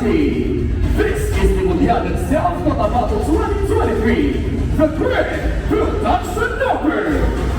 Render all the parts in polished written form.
party. This is the Mutya itself, Cotabato 2023, the Great Production Number.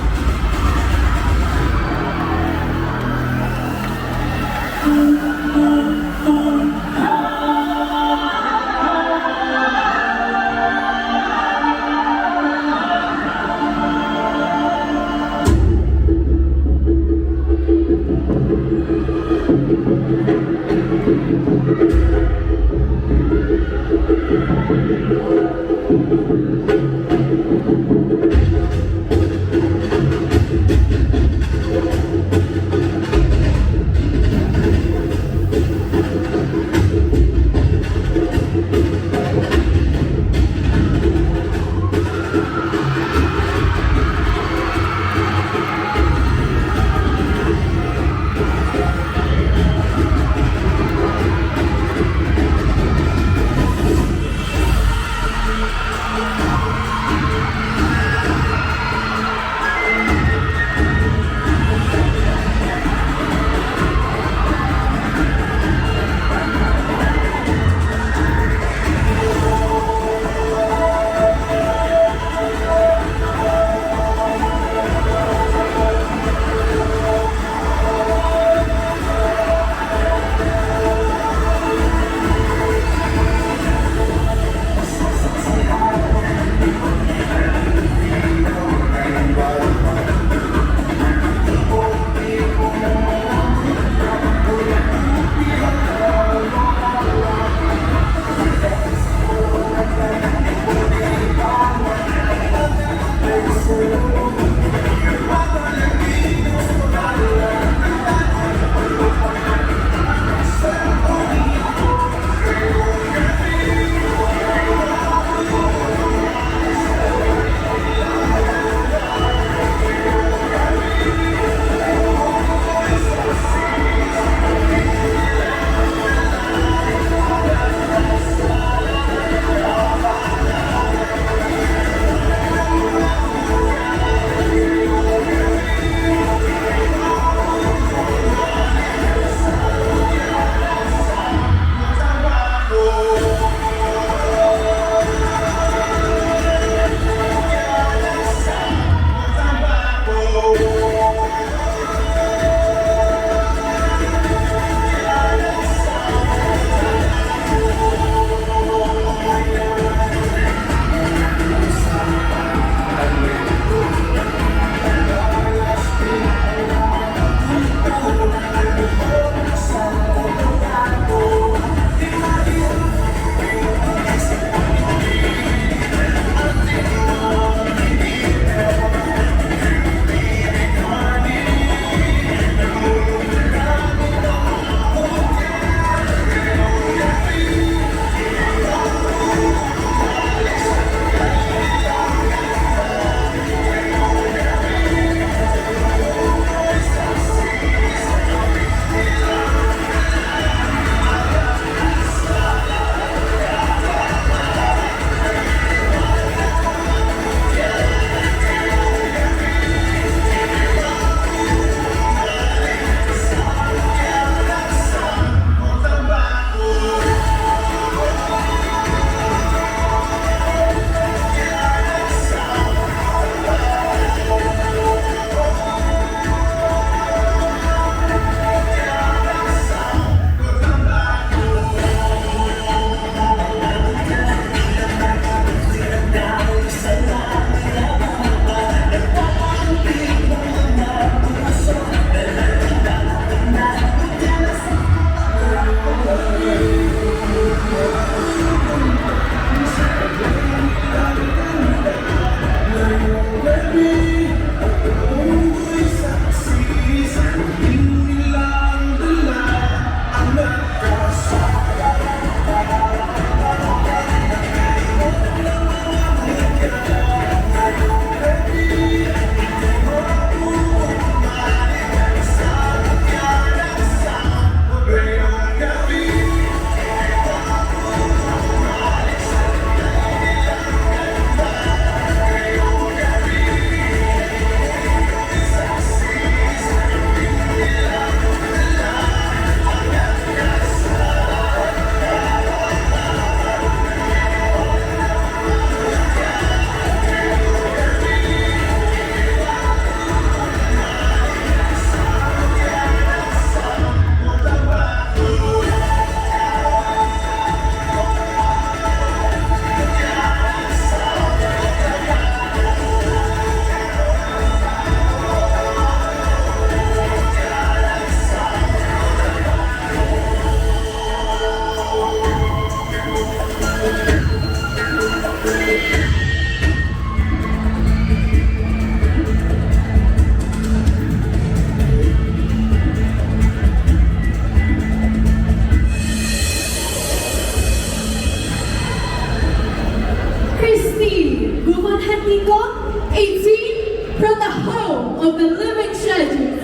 of the living treasures,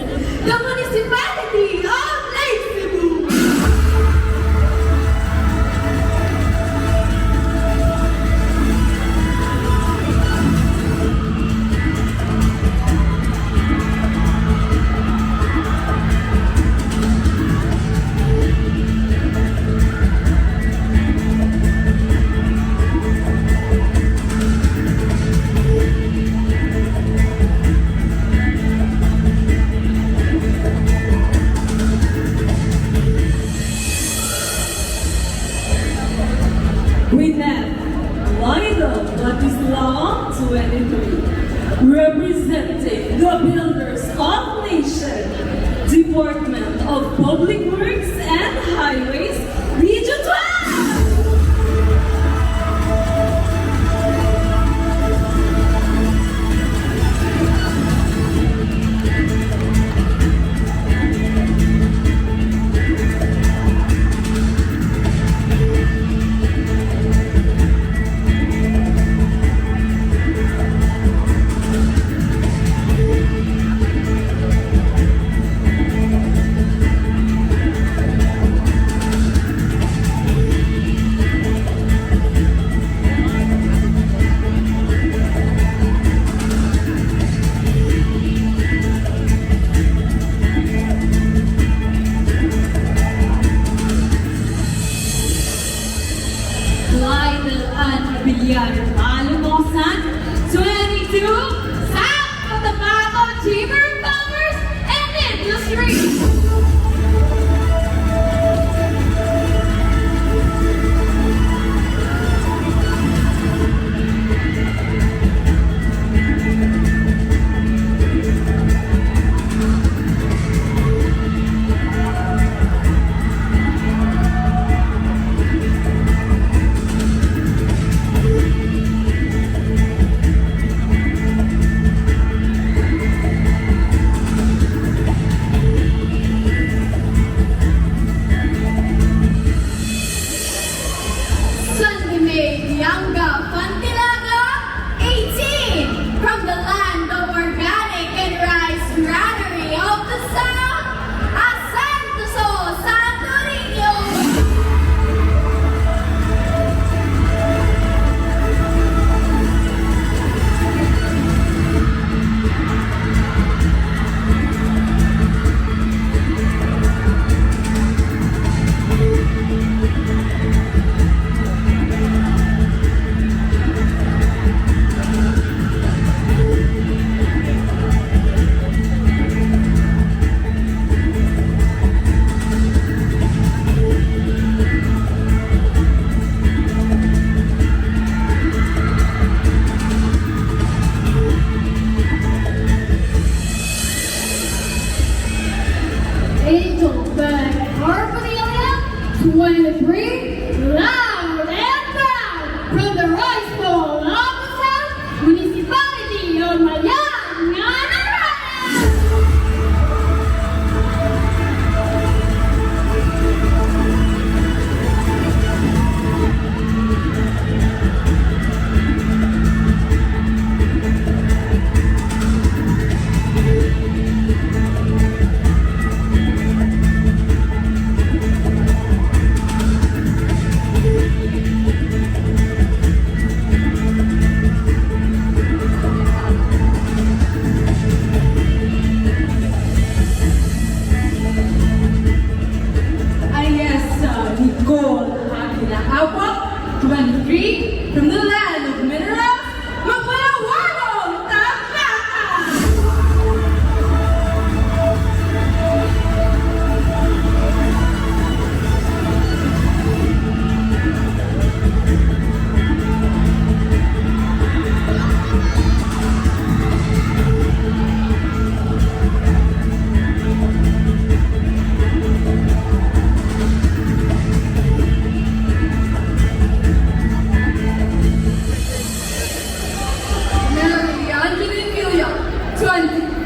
the municipality of Lake Cebu. We have Lionel Latislao 23, representing the Builders of Nation, Department of Public Works and Highways, Region 12! Alumosan, 22, South Cotabato Chamber of Commerce and Industry. Angel Bank Harmony 23, loud and proud, from the Rice Bowl of the South, Municipality of Mayan, Nanarana. Gold Apple 23 from the land of minerals, Mapalawago, Tapaka.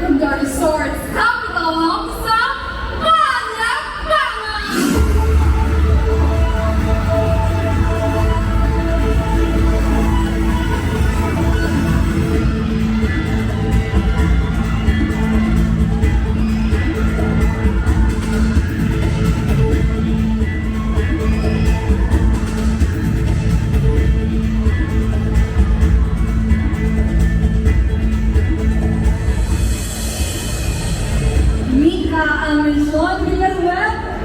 From the resort's capital of the South, Palakpalan! Amencion Villanueva,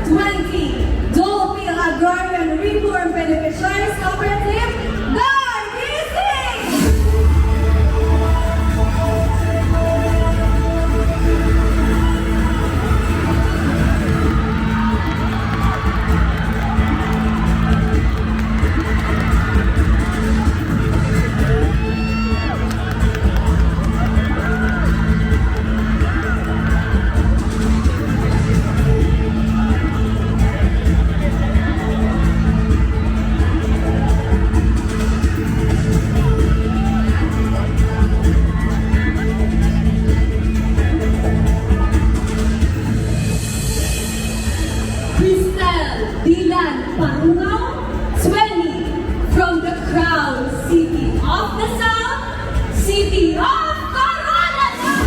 20. Dole Agrarian Reform Beneficiaries Cooperative, Dargising! City of Coronation!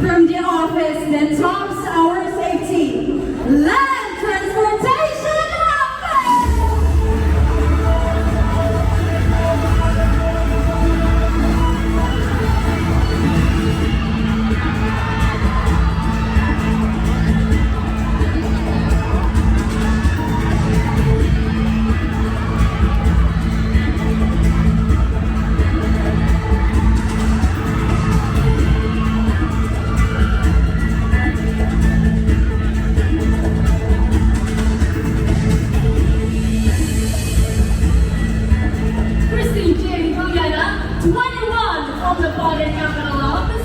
From the office that tops our safety, land transportation office! From the Foreign Capital Office,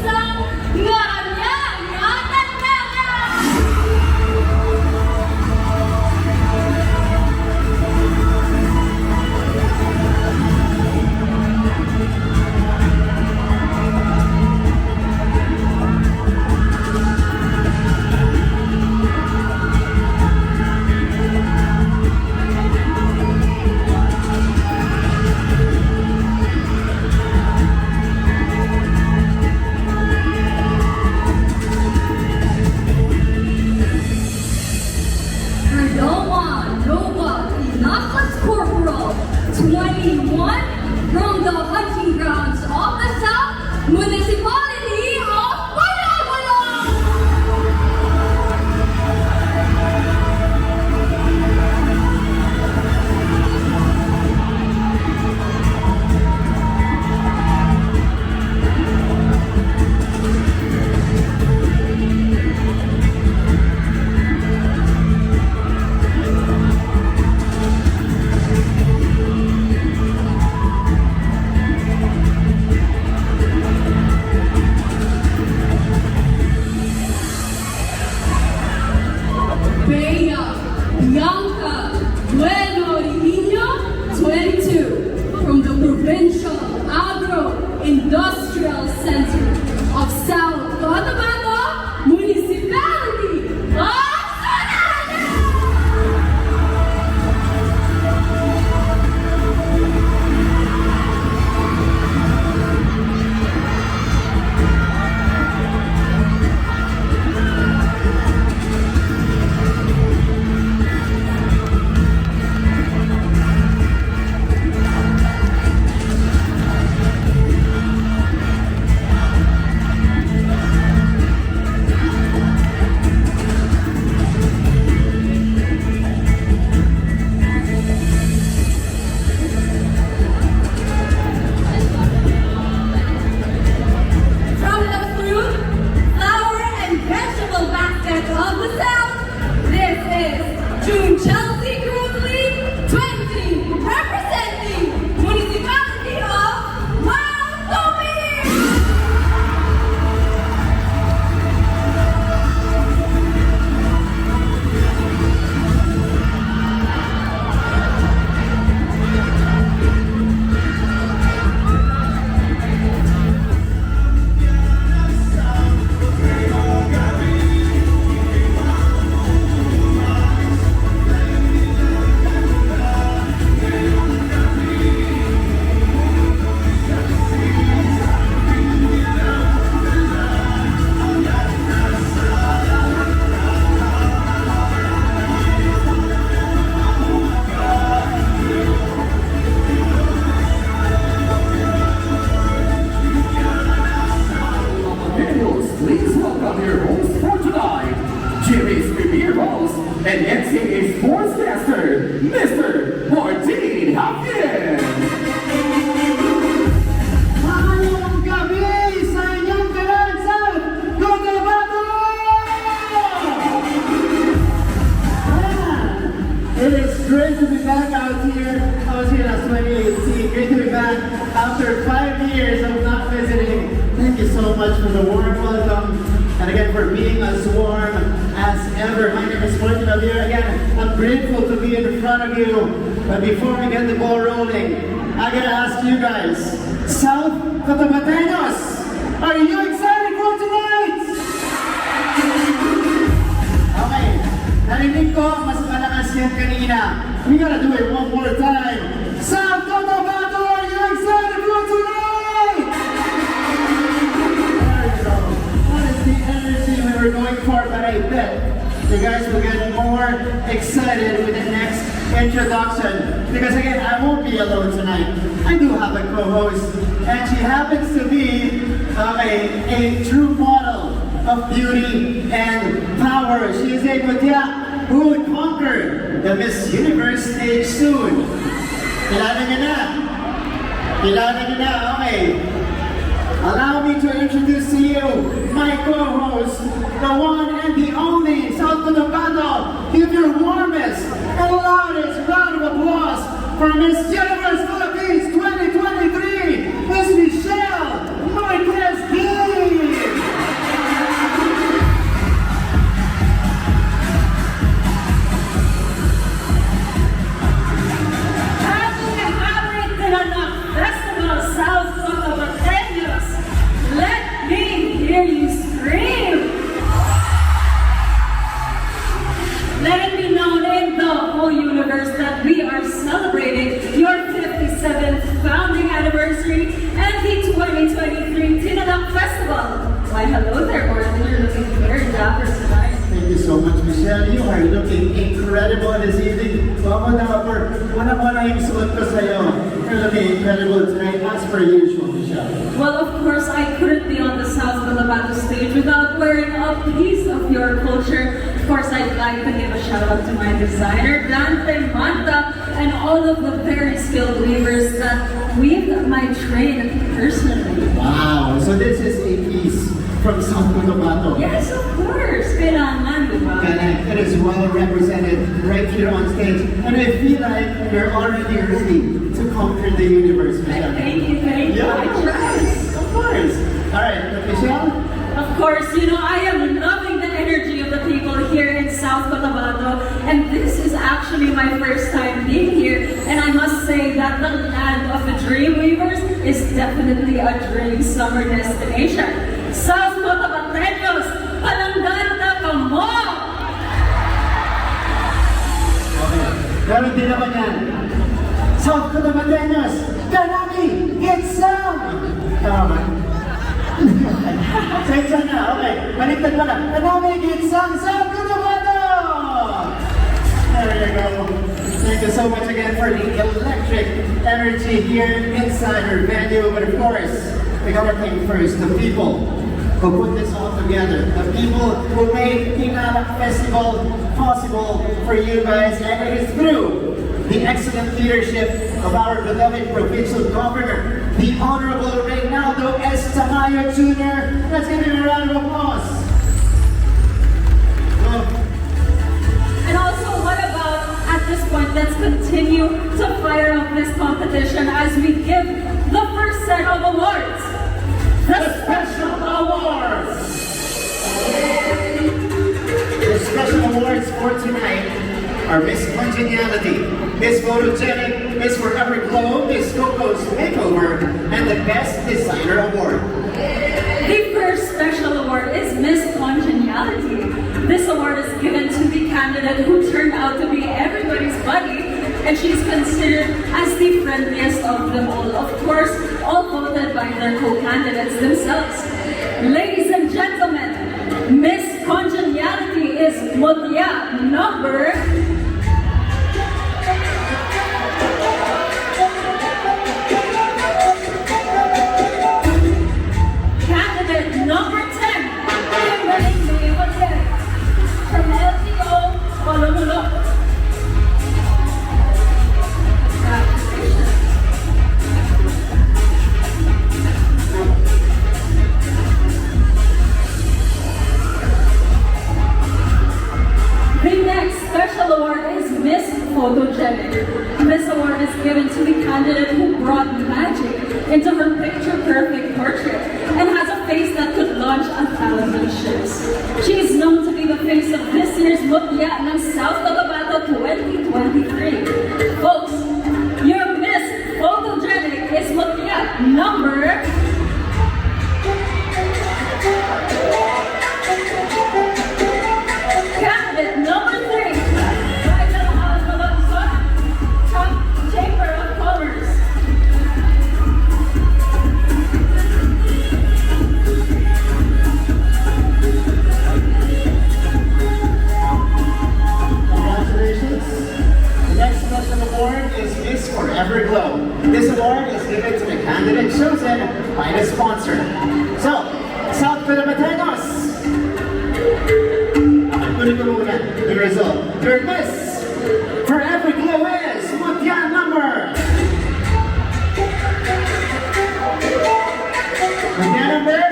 Corporal 21 from the hunting grounds of the South Municipality of Cotabato. From the Provincial Agro-Industrial Center of South Cotabato Municipality of and NCAA Sportscaster, Mr. Martin Hopkins. Magandang gabi sa inyong kanan sa Cotabato! It is great to be back out here. I was here last 2018. Great to be back after 5 years of not visiting. Thank you so much for the warm welcome. And again, for being as warm as ever. My name is Mutya here. Again, I'm grateful to be in front of you. But before we get the ball rolling, I gotta ask you guys, South Cotabateños, are you excited for tonight? Okay, narinig ko, mas malakas yan kanina. We gotta do it one more time. South Cotabato, are you excited for tonight? There you go. That is the energy we were going for, but I bet you guys will get more excited with the next introduction. Because again, I won't be alone tonight. I do have a co-host, and she happens to be a true model of beauty and power. She is a Mutya who will conquer the Miss Universe stage soon. Kilala niyo na? Kilala niyo na? Okay. Allow me to introduce to you my co-host, the one and the only South Cotabato. Give your warmest and loudest round of applause for Miss Universe Philippines 2023, Miss Michelle Marquez D. Festival South Cotabateños. Let me hear you scream. Let it be known in the whole universe that we are celebrating your 57th founding anniversary and the 2023 Tinalak Festival. Why, hello there, Gordon. You're looking very dapper tonight. Thank you so much, Michelle. You are looking incredible this evening. Baka dapper. Wala yung suot ko sa'yo. You're looking incredible tonight, as per usual, Michelle. Well, of course, I couldn't be on the South Cotabato stage without wearing a piece of your culture. Of course, I'd like to give a shout out to my designer, Dante Manta, and all of the very skilled weavers that weave my train personally. Wow, so this is a piece from South Cotabato. Yes, of course. Kailangan, di ba? Correct. It is well represented right here on stage. And I feel like you're already ready to conquer the universe, Michelle. Thank you. Yeah, I try. of course. All right, Michelle? Of course, I am loving the energy of the people here in South Cotabato, and this is actually my first time being here, and I must say that the land of the dream weavers is definitely a dream summer destination. South Cotabateños, palanggan na kamo! Okay. Pero hindi naman yan. South Cotabateños, Kanami, it's sound! Tama ba? Sensya na, okay. Baliktad pala. Kanami, it's sound, South Cotabato! There you go. Thank you so much again for the electric energy here inside our venue. But of course, we gotta thank first the people who put this all together. The people who made Tinalak Festival possible for you guys. And it is through the excellent leadership of our beloved provincial governor, the Honorable Reynaldo S. Tamayo Jr. Let's give him a round of applause. And also, what about, at this point, let's continue to fire up this competition as we give the first set of awards. The special awards! The special awards for tonight are Miss Congeniality, Miss Photogenic, Miss Forever Glow, Miss Coco's Makeover, and the Best Designer Award. The first special award is Miss Congeniality. This award is given to the candidate who turned out to be everybody's buddy, and she's considered as the friendliest of them all. Of course, all voted by their co-candidates themselves. Ladies and gentlemen, Miss Congeniality is Mutya number... Candidate number 10, from LTO, salesmanships. She is known to be the face of this year's Mutya ng South Cotabato 2023. Folks, your Miss Photogenic is Mutya number... Candidate number 3. Top Chamber of Commerce. Congratulations. The next special award is Miss Forever Glow. This award is given to the candidate chosen by the sponsor. So, South Cotabateños, the result. Your Miss Forever Glow is Mutya number. Mutya number?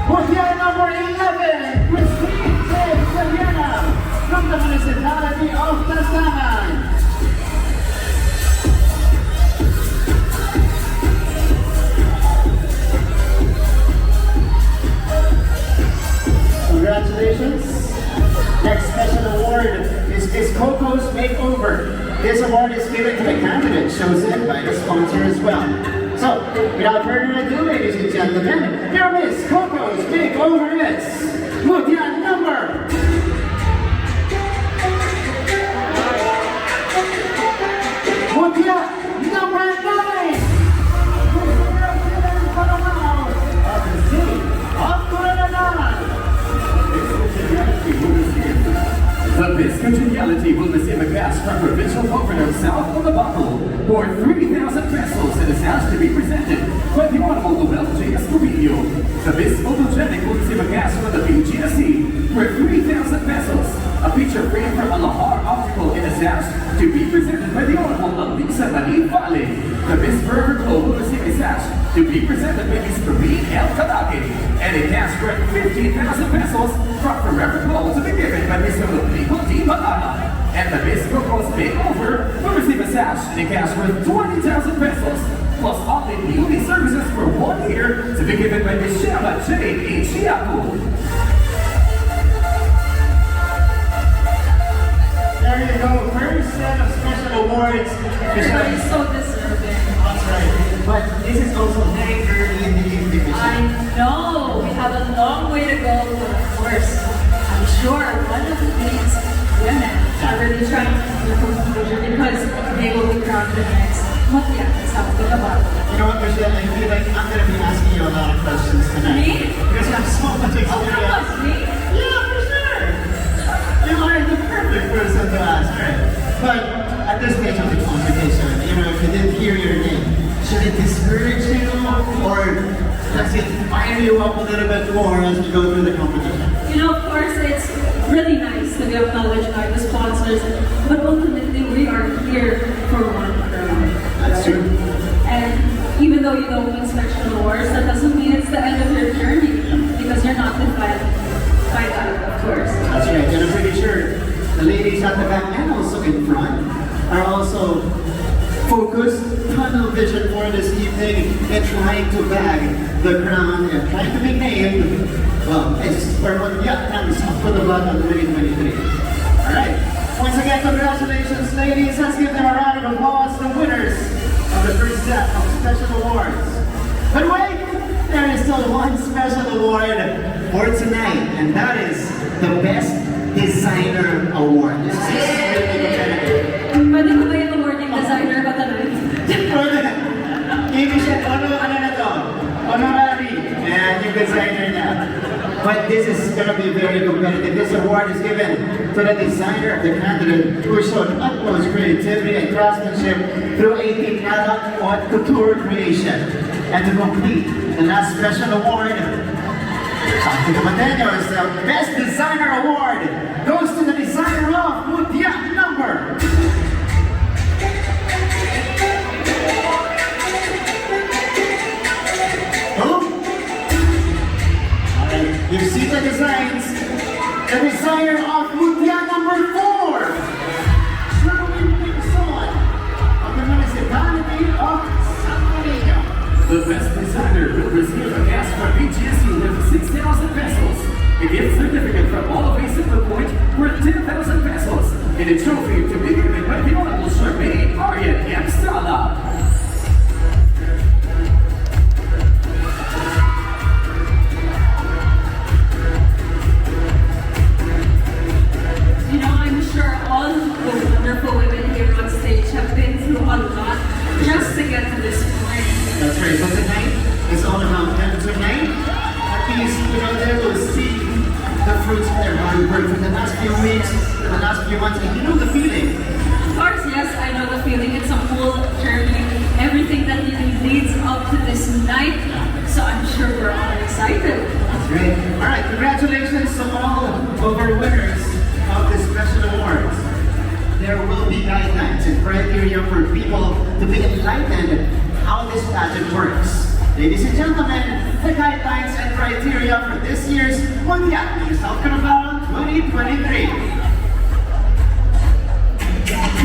Mutya number 11, Christine Sevillana from the municipality of Tasaman. Congratulations. Next special award is Miss Coco's Makeover. This award is given to the candidate chosen by the sponsor as well. So, without further ado, ladies and gentlemen, here Miss Coco's Makeover is Mutya number... Mutya number 9! Of the city of Coronatión. The Miss Congeniality will receive a cash from Provincial Governor South Cotabato for 3,000 pesos and is asked to be presented by the Honorable Noel J. Escobillo. The Miss Photogenic will receive a cash from the PGSC for 3,000 pesos. A picture frame from Alahar Optical and is asked to be presented by the Honorable Lisa Nani Vale. The Miss Forever Glow will receive a sash to be presented by Miss Karine L. Kadake and a cash for 15,000 pesos from Forever Glow to be given by Miss Rodrigo D. Banana. And the Miss Coco's Makeover will receive a sash and a cash for 20,000 pesos plus all the beauty services for 1 year to be given by Miss Shema J. A. Chiaco. There you go, first set of special awards. Everybody's so deserving. That's right. But this is also very early in the evening. I know, we have a long way to go, but of course, I'm sure one of these women are really trying to do conclusion because they will be crowned the next Mutya in South Cotabato. You know what, Michelle? I feel like I'm going to be asking you a lot of questions tonight. Me? Because you have so much Oh, experience. that was me? Yeah, for sure. You are the perfect person to ask, right? But at this stage of the competition, you know, if you didn't hear your name, should it discourage you or does it fire you up a little bit more as we go through the competition? You know, of course, it's really nice to be acknowledged by the sponsors, but ultimately we are here for one crown. That's true. And even though you don't win special awards, that doesn't mean it's the end of your journey because you're not defined by that, of course. That's right, and I'm pretty sure the ladies at the back and also in front are also focused, tunnel vision for this evening and trying to bag the crown and trying to be named, well, it's for Mutya ng South Cotabato 2023. Alright, once again, congratulations ladies. Let's give them a round of applause, the winners of the first set of special awards. But wait, there is still one special award for tonight, and that is the Best Designer Award. This is extremely competitive. Pwede ko ba yung award yung designer ba tonight? Ibig siya, ano na to? Honorary. And yung designer niya. But this is going to be very competitive. This award is given to the designer of the candidate who showed utmost creativity and craftsmanship through a technical haute couture creation. And to complete the last special award, South Cotabateños, the Best Designer Award goes to the designer of Mutya number. You see the designs. The designer of Mutya number 4, Sherwin Dixon, of the municipality of San Antonio. The best designer will receive a cash from PGSU with 6,000 pesos, a gift certificate from all of Silver Point worth 10,000 pesos, and a trophy to be given by the Honorable Charmaine Arian Estrada. I'm sure all the wonderful women here on stage have been through a lot just to get to this point. That's right. So tonight is all about them. Tonight, at least, they will see the fruits of their hard work for the last few weeks, for the last few months. And you know the feeling. Of course, yes, I know the feeling. It's a whole journey. Everything that really leads up to this night. So I'm sure we're all excited. That's great. All right, congratulations to all of our winners of the special awards. There will be guidelines and criteria for people to be enlightened how this pageant works. Ladies and gentlemen, the guidelines and criteria for this year's Mutya South Cotabato 2023.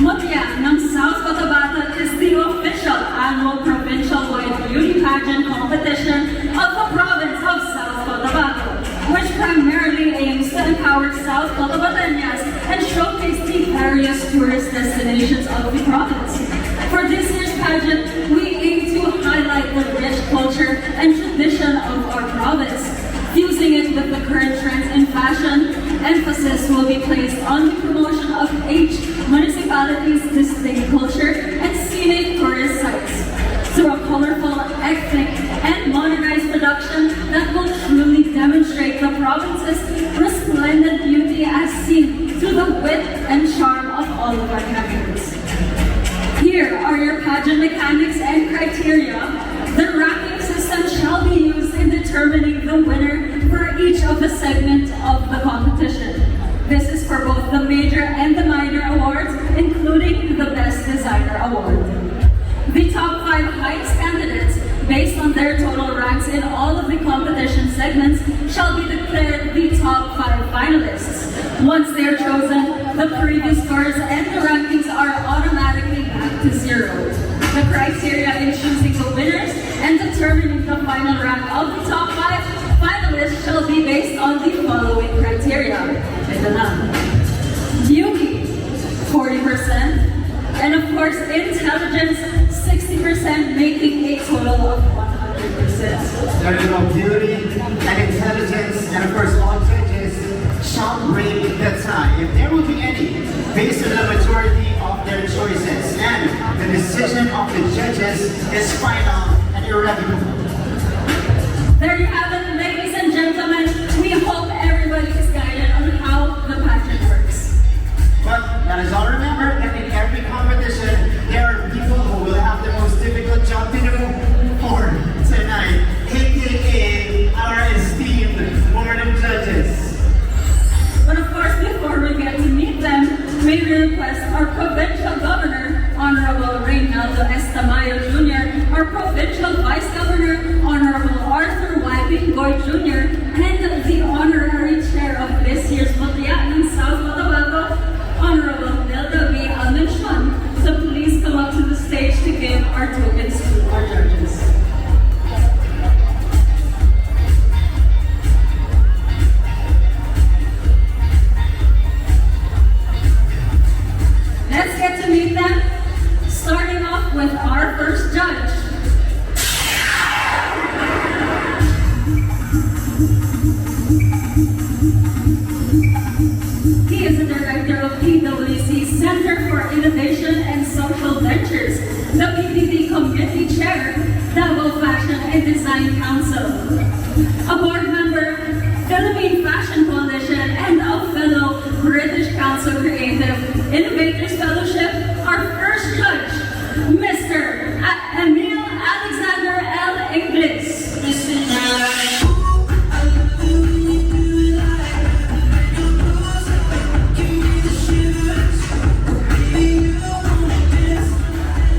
Mutya ng South Cotabato is the official annual provincial-wide beauty pageant competition of the province of South Cotabato, which primarily aims to empower South Cotabateñas and showcase the various tourist destinations of the province. For this year's pageant, we aim to highlight the rich culture and tradition of our province. Fusing it with the current trends in fashion, emphasis will be placed on the promotion of each municipality's distinct culture and scenic tourist sites through a colorful, ethnic, and modernized production that will truly demonstrate the province's resplendent beauty as seen through the wit and charm of all of our candidates. Here are your pageant mechanics and criteria. The ranking system shall be used in determining the winner for each of the segments of the competition. This is for both the major and the minor awards, including the Best Designer Award. The top 5 highest candidates, based on their total ranks in all of the competition segments, shall be declared the top 5 finalists. Once they are chosen, the previous scores and the rankings are automatically back to 0. The criteria in choosing the winners and determining the final rank of the top 5 finalists shall be based on the following criteria. Ito na. Beauty, 40%. And of course, intelligence, 60%, making a total of 100%. There you go, beauty and intelligence, and of course, all judges shall break the tie, if there will be any, based on the majority of their choices. And the decision of the judges is final and irrevocable. There you have it, ladies and gentlemen. We hope everybody is guided on how the pageant works. But that is all, remember that in every competition, there are people who will have the most difficult job to do for tonight, aka our esteemed board of judges. But of course, before we get to meet them, may we request our Provincial Governor, Honorable Reynaldo Estamayo Jr., our Provincial Vice Governor, Honorable Arthur Y. Pingoy Jr., and the Honorary Chair of this year's Mutya in South Cotabato, Honorable Nelda B. Almenchon, to please come up to the stage to give our tokens to our judges. Let's get to meet them, starting off with our first judge. He is the director of PwC Center for Innovation and Social Ventures, the PPD Committee Chair, Davao Fashion and Design Council, a board member, Philippine Fashion Coalition, and a fellow British Council Creative Innovators Fellowship. Our first judge, Mr. Emil Alexander L. Inglis.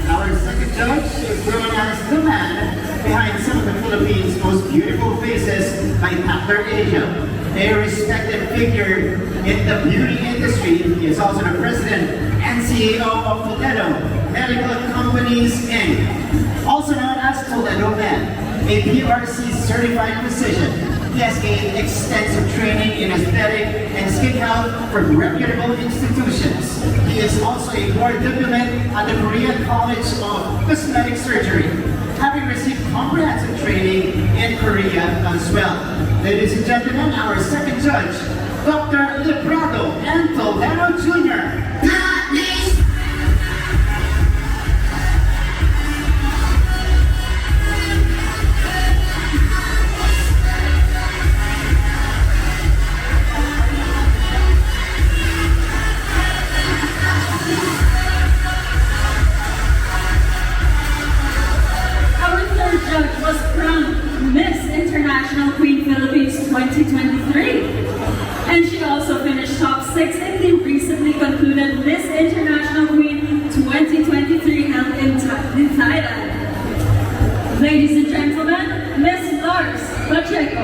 Our second judge is known as the man behind some of the Philippines' most beautiful faces by Factor Asia. A respected figure in the beauty industry, he is also the president and CEO of Cotabato Medical Companies, Inc. Also known as Toledo Man, a PRC certified physician. He has gained extensive training in aesthetic and skin health from reputable institutions. He is also a board diplomat at the Korean College of Cosmetic Surgery, having received comprehensive training in Korea as well. Ladies and gentlemen, our second judge, Dr. Librado and Toledo Jr. Was crowned Miss International Queen Philippines 2023. And she also finished top 6 in the recently concluded Miss International Queen 2023 held in Thailand. Ladies and gentlemen, Miss Lars Pacheco.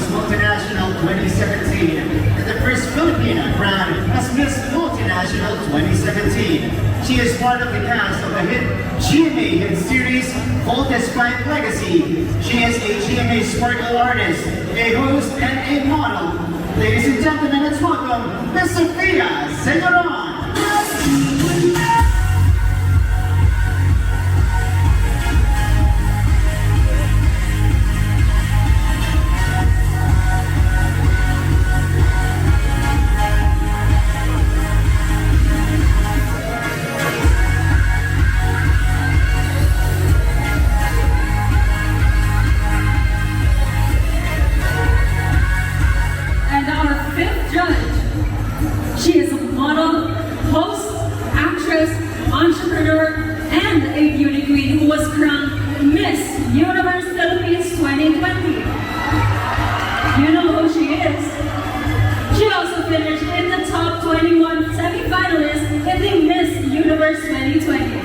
Multinational 2017, and the first Filipina crowned as Miss Multinational 2017. She is part of the cast of the hit GMA hit series Voltes 5 Legacy. She is a GMA sparkle artist, a host, and a model. Ladies and gentlemen, let's welcome Miss Sophia Señoron. She is a model, host, actress, entrepreneur, and a beauty queen who was crowned Miss Universe Philippines 2020. You know who she is. She also finished in the top 21 semi-finalists in the Miss Universe 2020.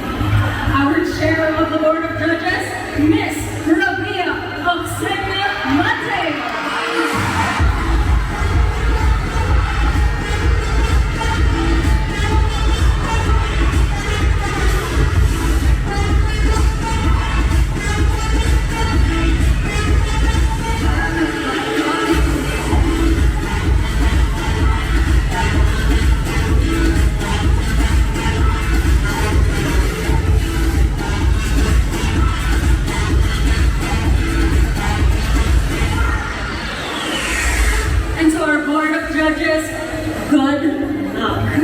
Our chair of the board of judges, Miss Rabia Oxenia Mateo. Judges, good luck.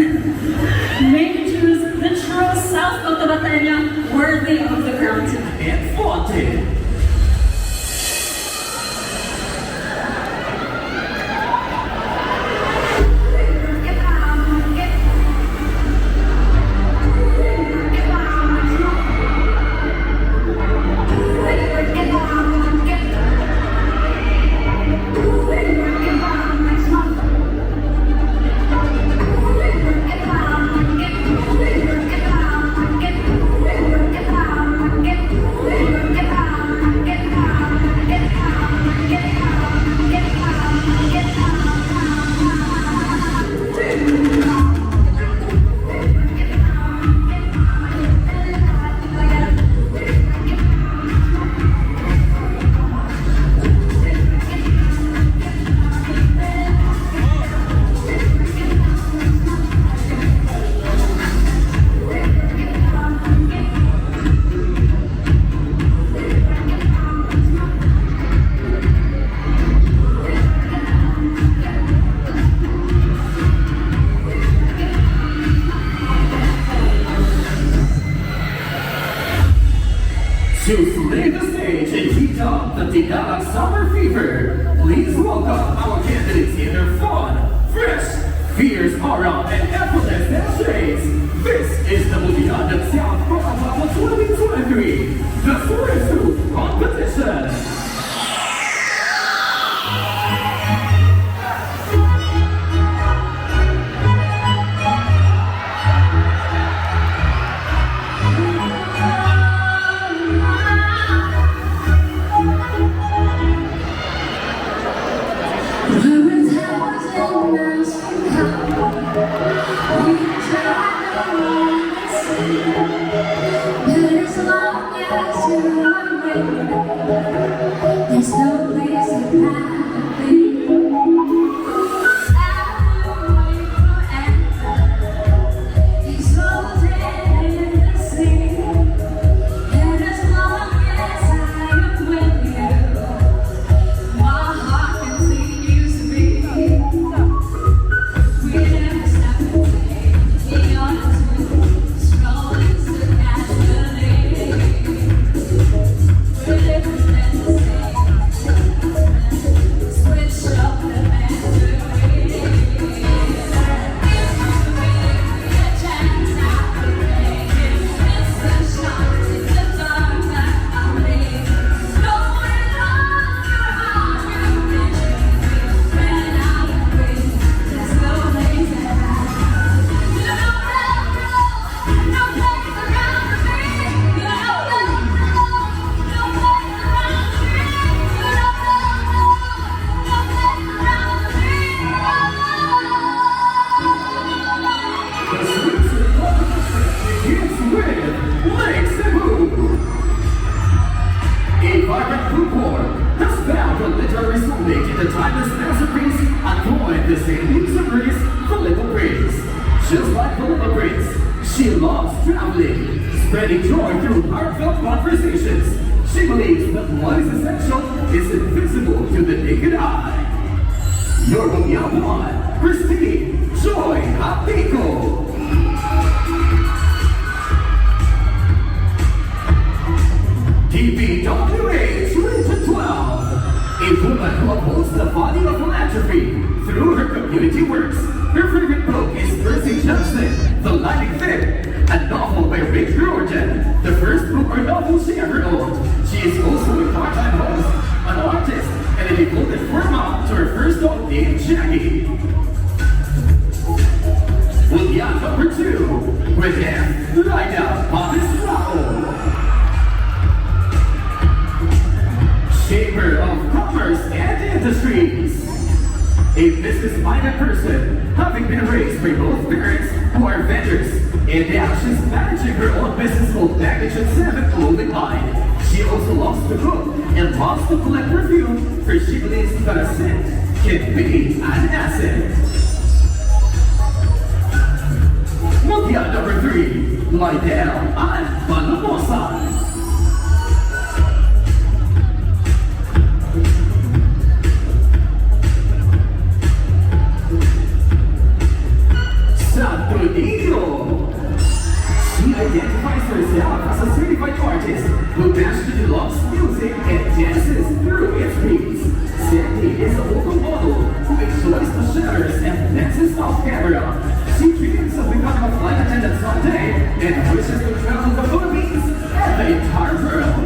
May you choose the true South Cotabato worthy of the crown tonight. And flaunted. To slay the stage and heat up the Tagalog summer fever, please welcome our candidates in their fun, fresh, fierce aura, and effortless demonstrates. This is the GYMNASIUM Cotabato 2023, the swimsuit competition. There's no place I'd rather be. I will wait forever. He's floating in the sea. And as long as I am with you, my heart continues to beat. We never stop taking on to strolling so casually. We're living in the switch up the battery. A chance I could make it. It's a shot in the dark that I'm in. Going on your heart, you mentioned when I'm with. There's no place that I no place around me. No place around me. No place around The Swiss begins with Legs and Move. A vibrant group form has found a literary soulmate in the timeless masterpiece and the same music race, the Little Prince. Just like the Little Prince, she loves traveling, spreading joy through heartfelt conversations. She believes that what is essential is invisible to the naked eye. Your Mutya one, Christine Joy Apico. TBWA 2012. A woman who upholds the body of philanthropy through her community works. Her favorite book is Percy Jackson, The Lightning Thick, a novel by Rick Riordan, the first book or novel she ever owned. She is also a part-time host, an artist, and a devoted mom to her first dog named Jackie. Mutya number 2, with him, Lyda Papisrao. Shaper of commerce and industries. A business-minded person, having been raised by both parents who are vendors, and now she's managing her own business called Package and 7 clothing line. She also loves to cook and loves to collect perfume, for she believes that a scent can be an asset. Mutya number 3, Lydell and Panamosan. She identifies herself as a certified artist who passionately loves music and dances through its beats. Sandy is a local model who enjoys the shutters and lenses off camera. She dreams of becoming a flight attendant someday and wishes to travel the Philippines and the entire world.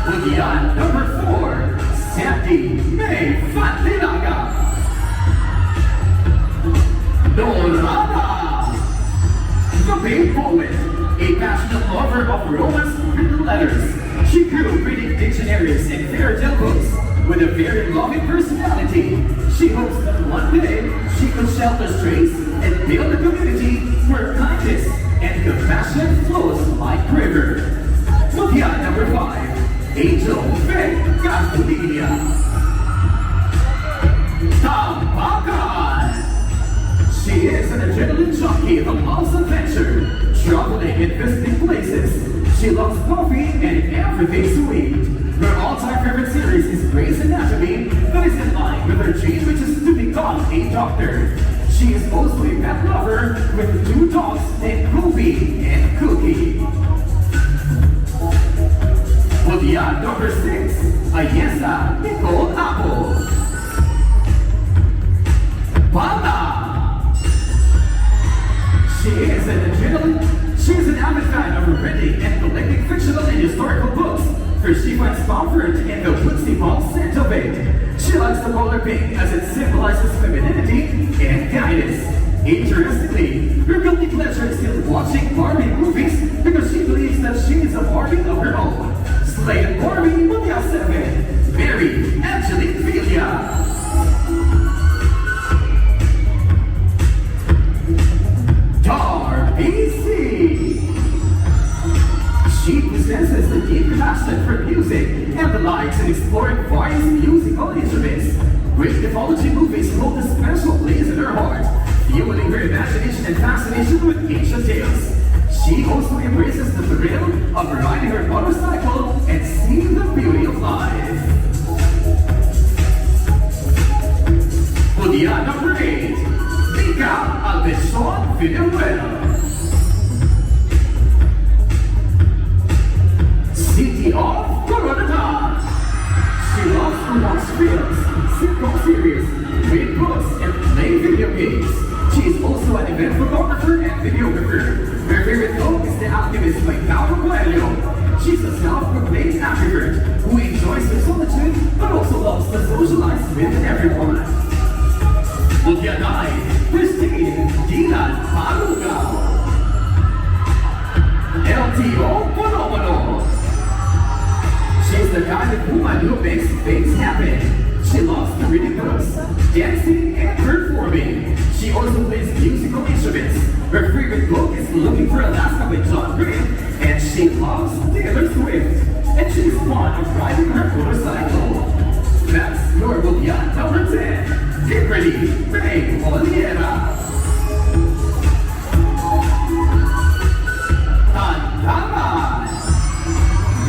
Mutya number 4, Sandy May Fatinaga. Dorada, the big poet, a passionate lover of romance written letters. She grew reading dictionaries and fairy tale books with a very loving personality. She hopes that one day she could shelter strays and build a community where kindness and compassion flows like river. Mutya number 5, Angel Faye Gasolina. Tampakan. She is an adrenaline junkie who loves adventure, traveling and visiting places. She loves coffee and everything sweet. Her all-time favorite series is Grey's Anatomy, that is in line with her dream, which is to become a doctor. She is also a pet lover with 2 dogs named Kobe and Cookie. Mutya number 6, Ayesa Nicole Apple. Panda. She is an avid fan of reading and collecting fictional and historical books, for she finds comfort in the woodsy bomb scent of it. She likes the color pink as it symbolizes femininity and kindness. Interestingly, her guilty pleasure is still watching Barbie movies because she believes that she is a Barbie of her own. Slay Barbie Mutya 7, Mary Angelique Villa. scoring various musical instruments. Great mythology movies hold a special place in her heart, fueling her imagination and fascination with ancient tales. She also embraces the thrill of riding her motorcycle and seeing the beauty of life. Mutya number 8, Mika Albison Villanueva. City of Coronation. She loves to watch films, sitcom series, read books, and play video games. She is also an event photographer and videographer. Her favorite book is The Alchemist by Paulo Coelho. She's a self-proclaimed ambivert who enjoys her solitude but also loves to socialize with everyone. Mutya 9, Christine Dylan Paluga. LTO Phenomenal. She's the kind of woman who makes things happen. She loves to read books, dancing, and performing. She also plays musical instruments. Her favorite book is Looking for Alaska by John Gray, and she loves Taylor Swift. And she's fond of riding her motorcycle. That's your Mutya number 10. Get ready, Faye Oliera. Tandama.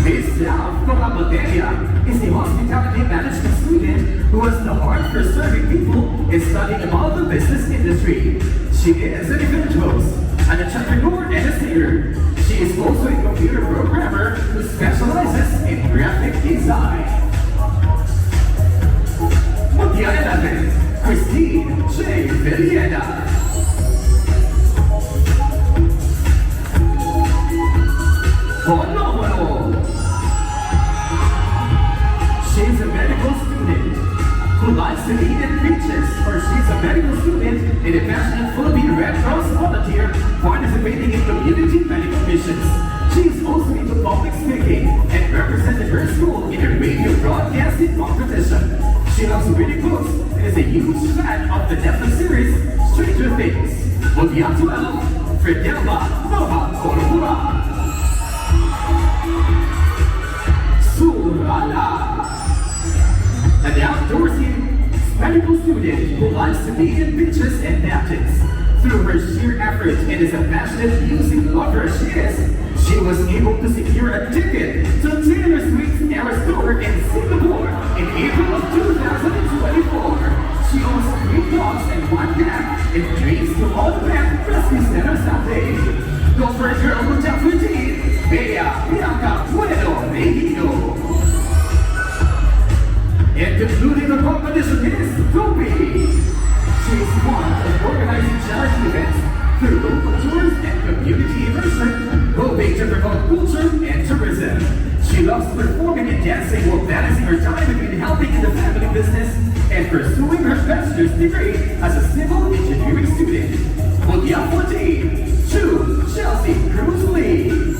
Miss South Cotabato is a hospitality management student who has the heart for serving people and studying about the business industry. She is an event host, an entrepreneur, and a singer. She is also a computer programmer who specializes in graphic design. Mutya 11, Christine J. Villena. Phenomenal. She's a medical student who likes to eat at beaches, or she's a medical student and a passionate Philippine Red Cross volunteer participating in community medical missions. She's also into public speaking and represented her school in a radio broadcasting competition. She loves reading books and is a huge fan of the Netflix series Stranger Things. Mutya 12, Fredelma Nova Corpora. Surala. An outdoorsy medical student who likes to be in beaches and mountains. Through her sheer effort and is a passionate music lover as she is, she was able to secure a ticket to Taylor Swift's Eras Tour in Singapore in April of 2024. She owns 3 dogs and 1 cat and dreams to own a pet rescue center someday. Go for a girl who jumped 15, Bea Bianca Bueno Mejido. And concluding the competition is Toby. She's fond of organizing charity events through local tours and community immersion, hoping to promote culture and tourism. She loves performing and dancing while balancing her time between helping in the family business and pursuing her bachelor's degree as a civil engineering student. Mutya 14, Chu Chelsea Cruz Lee.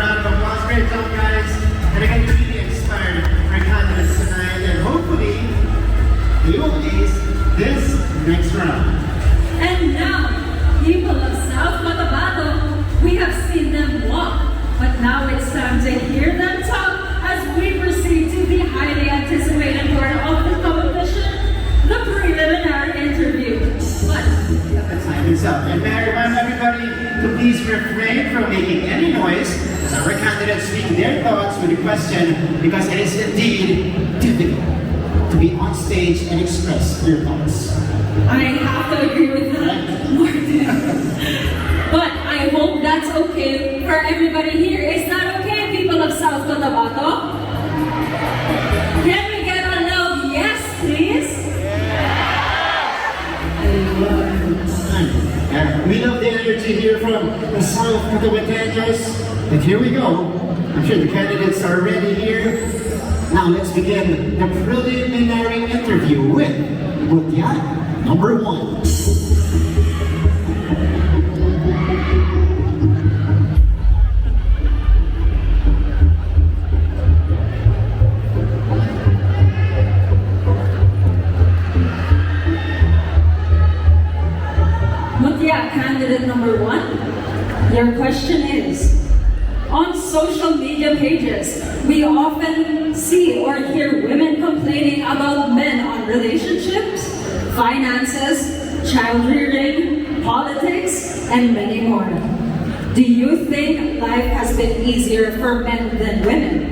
round of applause. Great job, guys. And again, you really inspired our candidates tonight. And hopefully, they will ace this next round. And now, people of South Cotabato, we have seen them walk, but now it's time to hear them talk as we proceed to the highly anticipated part of the competition, the preliminary interview. But The time is up. And may I remind everybody to please refrain from making any noise as our candidates speak their thoughts with the question, because it is indeed difficult to be on stage and express their thoughts. I have to agree with that, Martin. But I hope that's okay for everybody here. Is that okay, people of South Cotabato? Can we get a loud yes, please? We love the energy here from the South Cotabateños. And here we go. I'm sure the candidates are ready here. Now let's begin the preliminary interview with Mutya, number 1. Mutya, candidate number 1. Your question is, on social media pages, we often see or hear women complaining about men on relationships, finances, child rearing, politics, and many more. Do you think life has been easier for men than women?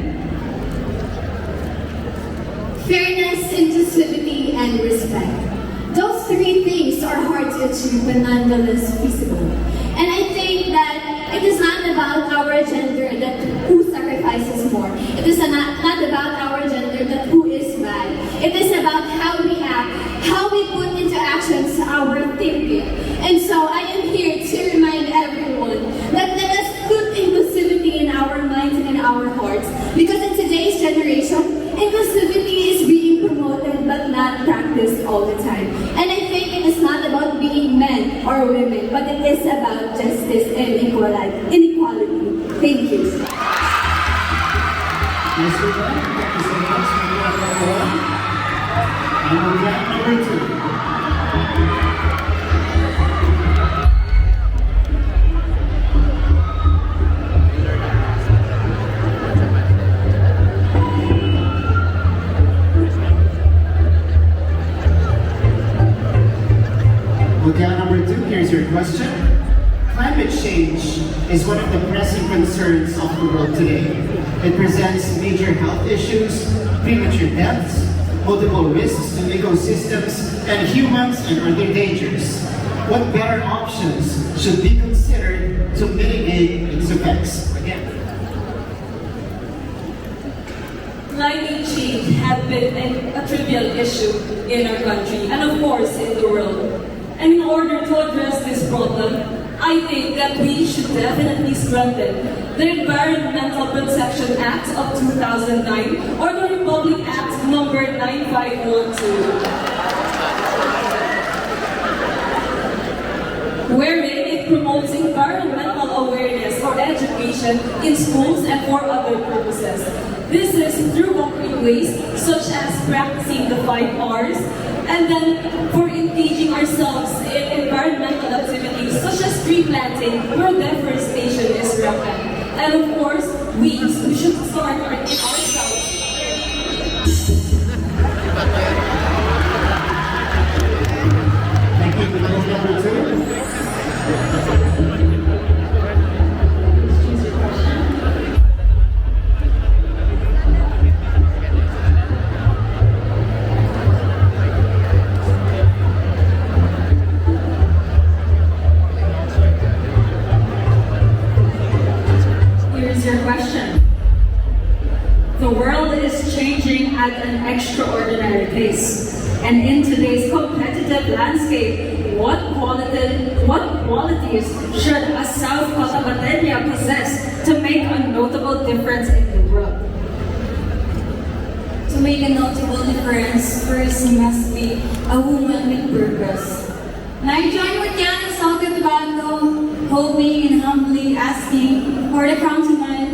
Fairness, inclusivity, and respect. Those three things are hard to achieve but nonetheless feasible. And I think that it is not about our gender that who sacrifices more. It is not about our gender that who is bad. It is about how we act, how we put into actions our thinking. And so I am here to remind everyone that let us put inclusivity in our minds and in our hearts. Because in today's generation, inclusivity is being promoted but not practiced all the time. And I think it is not about being men or women, but it is about justice and inequality. Thank you. Yes, we're done. Thank you so much. And number 2. Mutya, number 2, here's your question. Climate change is one of the pressing concerns of the world today. It presents major health issues, premature deaths, multiple risks to ecosystems, and humans and other dangers. What better options should be considered to mitigate its effects? Again. Climate change has been a trivial issue in our country and of course in the world. And in order to address this problem, I think that we should definitely strengthen the Environmental Protection Act of 2009 or the Republic Act number 9512, wherein it promotes environmental awareness or education in schools and for other purposes. This is through concrete ways such as practicing the 5 R's, and then for engaging ourselves in environmental activities such as tree planting where deforestation is rampant. And of course, we should start in ourselves. Thank you. Number 2. at an extraordinary pace. And in today's competitive landscape, what qualities should a South Cotabateña possess to make a notable difference in the world? To make a notable difference, first you must be a woman with purpose. I joined with Yan in South Cotabato, hoping and humbly asking for the crown tonight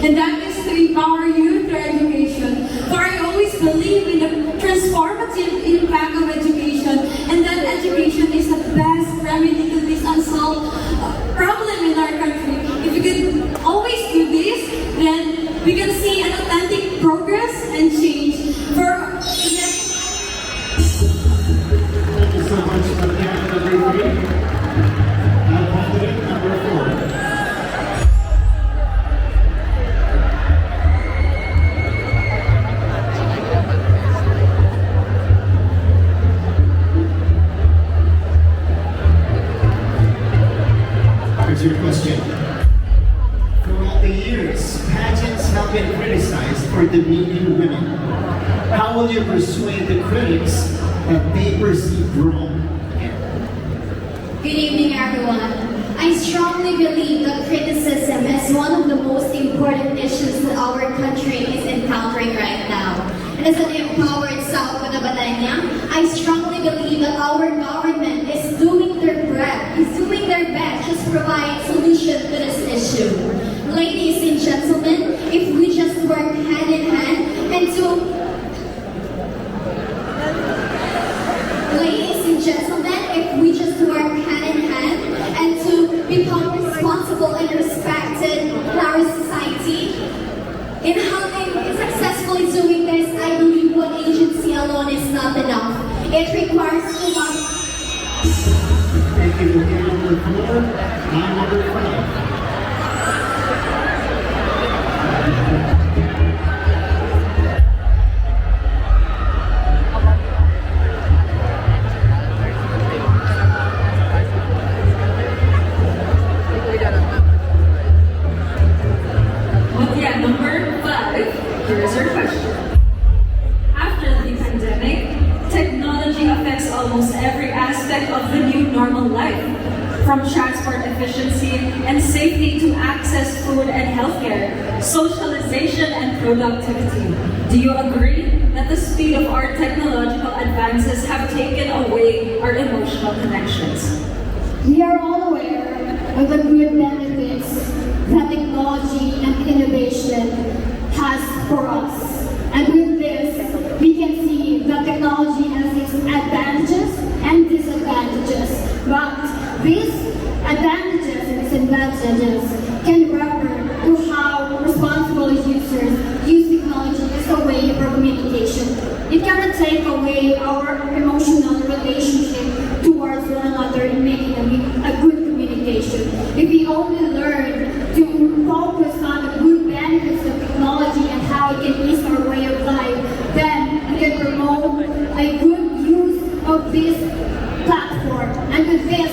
And that is to empower youth through education. For I always believe in the transformative impact of education, and that education is the best remedy to this unsolved problem in our country. If we could always do this, then we can see an authentic progress and change. Thank you so much for the number 3. Now candidate number 4. Here's your question. Throughout the years, pageants have been criticized for demeaning women. How will you persuade the critics that they perceive wrong? Good evening, everyone. I strongly believe that criticism is one of the most important issues that our country is encountering right now. And as an empowered South Cotabato, I strongly believe that our government is doing their best to provide solution to this issue. Ladies and gentlemen, if we just work hand in hand and to become responsible and respected in our society, in helping successfully doing this, I believe one agency alone is not enough. It requires too much. Thank you. Number 4 and number 5. Mutya, number 5. Here is your question. After the pandemic, technology affects almost every aspect of the new normal life, from transport efficiency and safety to access food and healthcare, socialization and productivity. Do you agree that the speed of our technological advances have taken away our emotional connections? We are all aware of the good benefits that technology and innovation has for us. And with this, we can see that technology has its advantages and disadvantages. But these advantages and disadvantages can refer to how responsible users use technology as a way for communication. It cannot take away our emotional relationship towards one another in making a good communication. If we only learn to focus on the good benefits of technology and how it can ease our way of life, then we can promote a good use of this platform. And with this,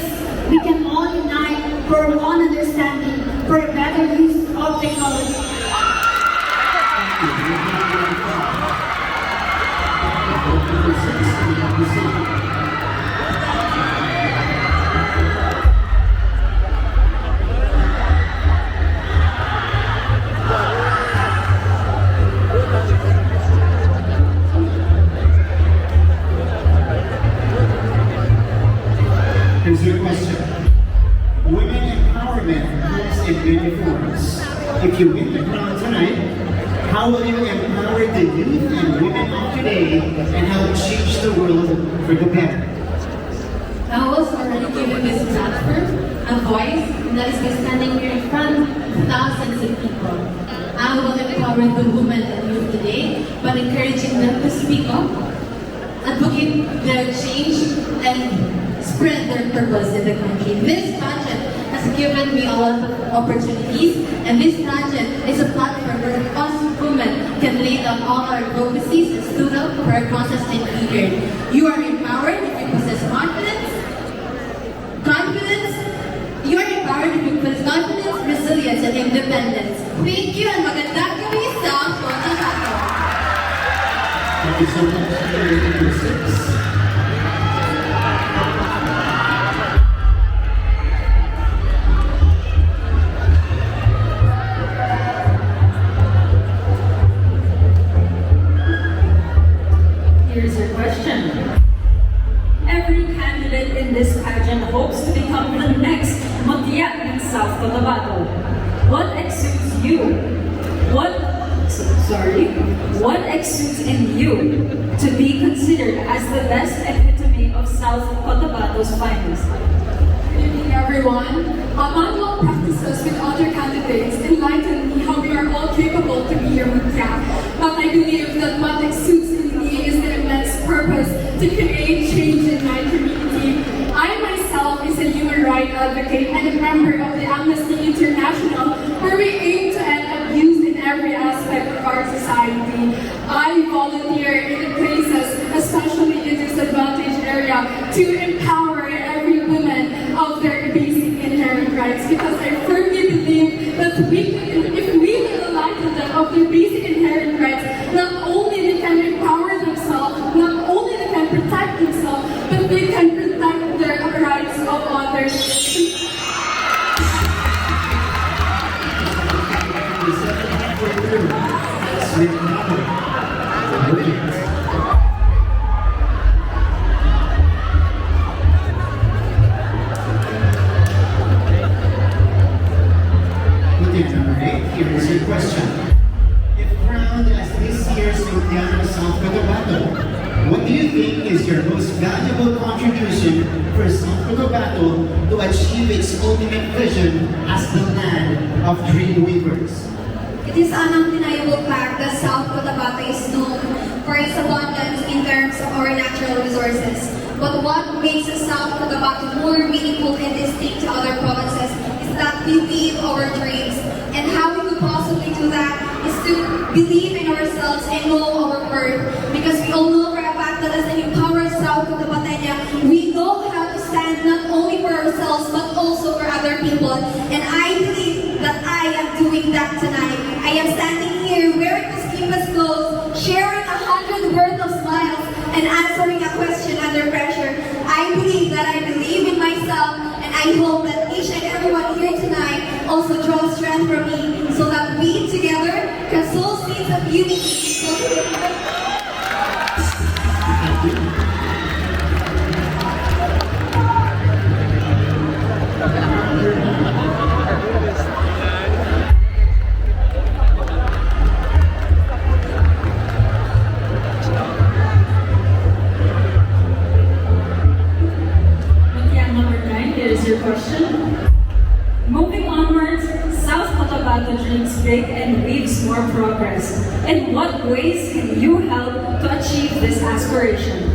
we can all unite for one understanding, for a better use of technology. Number 6 and number 7. Here's your question. Women empowerment comes in many forms. If you win the crown tonight, how will you empower the youth and women of today and help change the world for the better? I was already given this platform, a voice, and that is by standing here in front of thousands of people. I will empower the women and youth today by encouraging them to speak up, advocate their change, and spread their purpose in the country. This pageant has given me a lot of opportunities, and this pageant is a platform where us women can lay down all our advocacies and stood up for our causes and be heard. You are empowered if you possess confidence. You are empowered if you possess confidence, resilience, and independence. Thank you, and magandang gabi sa Cotabato. Thank you so much. Number 6. Here's your question. Every candidate in this pageant hopes to become the next Mutya in South Cotabato. What exudes you? What exudes in you to be considered as the best epitome of South Cotabato's finest? Good evening, everyone. Manual practices with other candidates enlighten me how we are all capable to be here with Mutya. But I believe that what exudes in me is the immense purpose to create change in my community. I myself is a human rights advocate and a member of the Amnesty International, where we aim to end abuse in every aspect of our society. I volunteer in places, especially in disadvantaged area, to empower every woman of their basic inherent rights, because I firmly believe that if we will enlighten them of their basic inherent rights, not only they can empower themselves, not only they can protect themselves, but they can protect their rights of others. Here is your question. If crowned as this year's Mutya of South Cotabato, what do you think is your most valuable contribution for South Cotabato to achieve its ultimate vision as the land of dream weavers? It is an undeniable fact that South Cotabato is known for its abundance in terms of our natural resources. But what makes South Cotabato more meaningful and distinct to other provinces is that we live our dreams. And how we could possibly do that is to believe in ourselves and know our worth. Because we all know for a fact that as an empowered South Cotabateña, we know how to stand not only for ourselves but also for other people. And I believe that I am doing that tonight. I am standing here wearing the sleeveless clothes, sharing 100 worth of smiles, and answering a question under pressure. I believe that I believe in myself, and I hope that each and everyone here tonight also draws strength from me, so that we together can sow seeds of unity. Question. Moving onwards, South Cotabato dreams big and weaves more progress. In what ways can you help to achieve this aspiration?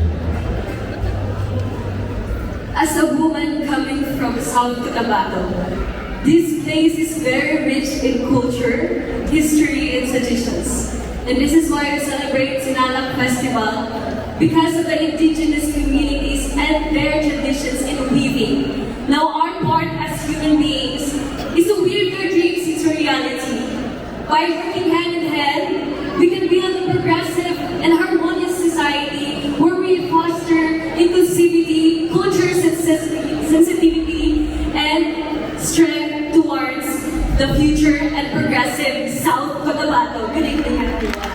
As a woman coming from South Cotabato, this place is very rich in culture, history, and traditions. And this is why we celebrate Sinalak Festival, because of the indigenous communities and their traditions in weaving. Now our part as human beings is to weave their dreams into reality. By working hand in hand, we can build a progressive and harmonious society where we foster inclusivity, culture sensitivity, and strength towards the future and progressive South Cotabato. Good evening, everyone.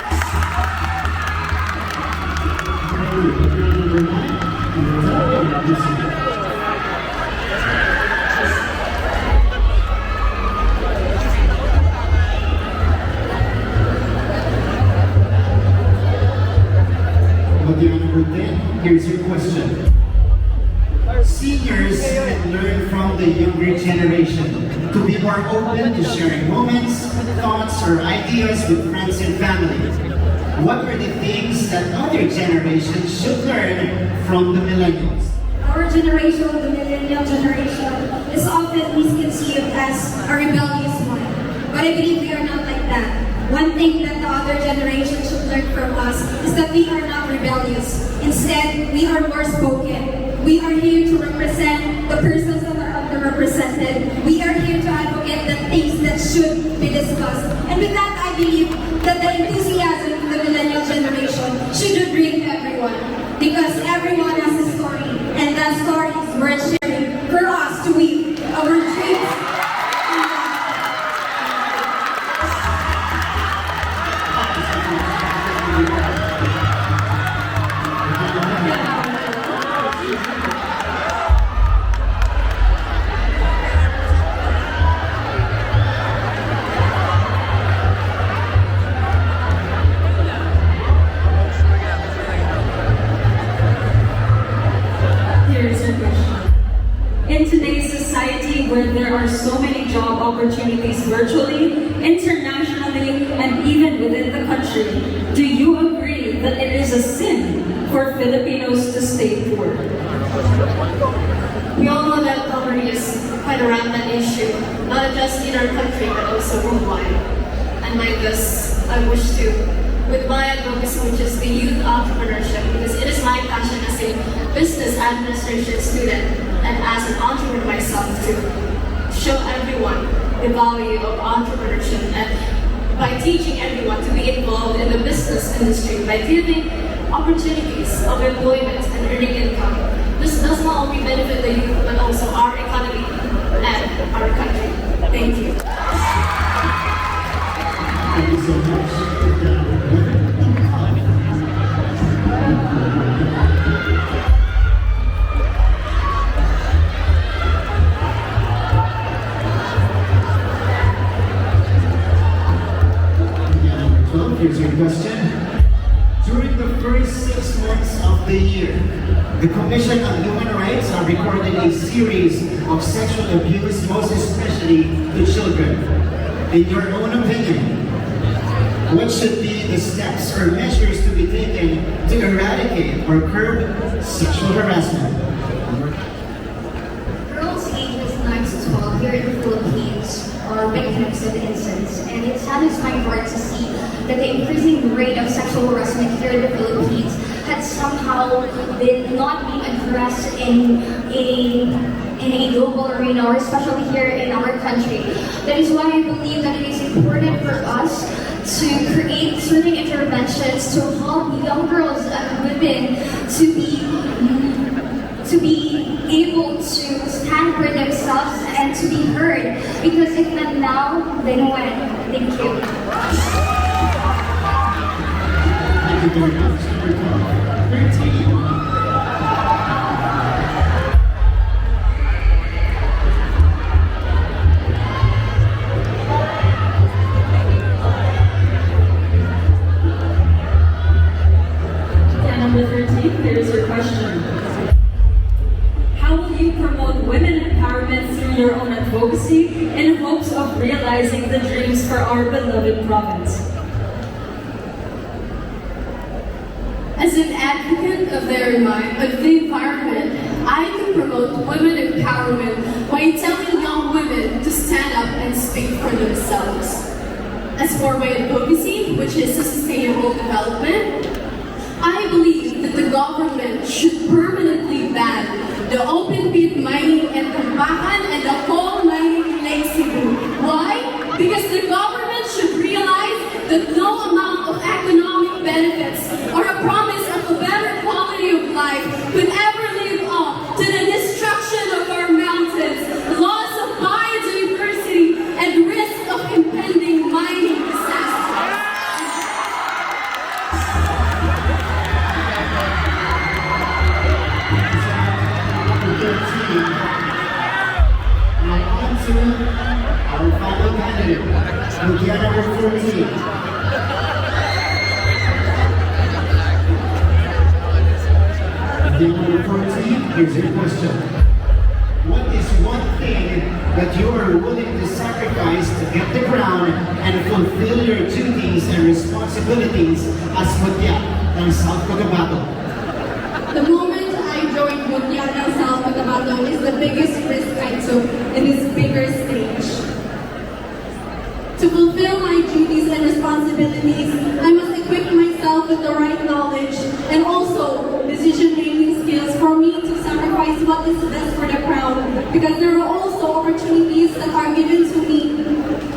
Here's your question. Seniors can learn from the younger generation to be more open to sharing moments, thoughts, or ideas with friends and family. What are the things that other generations should learn from the millennials? Our generation, the millennial generation, is often misconceived as a rebellious one. But I believe we are not like that. One thing that the other generation should learn from us is that we are not rebellious. Instead, we are more spoken. We are here to represent the persons that are underrepresented. We are here to advocate the things that should be discussed. And with that, I believe that the enthusiasm of the millennial generation should bring everyone. Because everyone has a story, and that story is worth sharing for us to weave our dreams. opportunities virtually, internationally, and even within the country. Do you agree that it is a sin for Filipinos to stay poor? We all know that poverty is quite a rampant issue, not just in our country but also worldwide. And like this, I wish to, with my advocacy, which is the youth entrepreneurship, because it is my passion as a business administration student and as an entrepreneur myself to show everyone the value of entrepreneurship, and by teaching everyone to be involved in the business industry, by giving opportunities of employment and earning income. This does not only benefit the youth but also our economy and our country. Thank you. Thank you so much. Here's your question. During the first 6 months of the year, the Commission on Human Rights have recorded a series of sexual abuse, most especially to children. In your own opinion, what should be the steps or measures to be taken to eradicate or curb sexual harassment? Girls ages 9 to 12 here in the Philippines are victims of incest, and it saddens my heart to see that the increasing rate of sexual harassment here in the Philippines had somehow been not being addressed in a global arena, or especially here in our country. That is why I believe that it is important for us to create certain interventions to help young girls and women to be able to stand for themselves and to be heard. Because if not now, then when? Thank you. Thank you very much. Number 13. And number 13, here's your question. How will you promote women empowerment through your own advocacy in hopes of realizing the dreams for our beloved province? As an advocate of the environment, I can promote women empowerment by telling young women to stand up and speak for themselves. As for my advocacy, which is sustainable development, I believe that the government should permanently ban the open pit mining at Cotabato and the coal mining in Lake Cebu. Why? Because the government should realize that no amount of economic benefits or a promise of a better quality of life could ever live up to the destruction of our mountains, loss of biodiversity, and risk of impending mining disasters. Now on to our final candidate, Mutya number 14. Number 14, here's your question. What is one thing that you are willing to sacrifice to get the crown and fulfill your duties and responsibilities as Mutya ng South Cotabato? The moment I joined Mutya ng South Cotabato is the biggest risk I took in this bigger stage. To fulfill my duties and responsibilities, I must equip myself with the right knowledge and also decision-making skills for me to sacrifice what is best for the crown, because there are also opportunities that are given to me,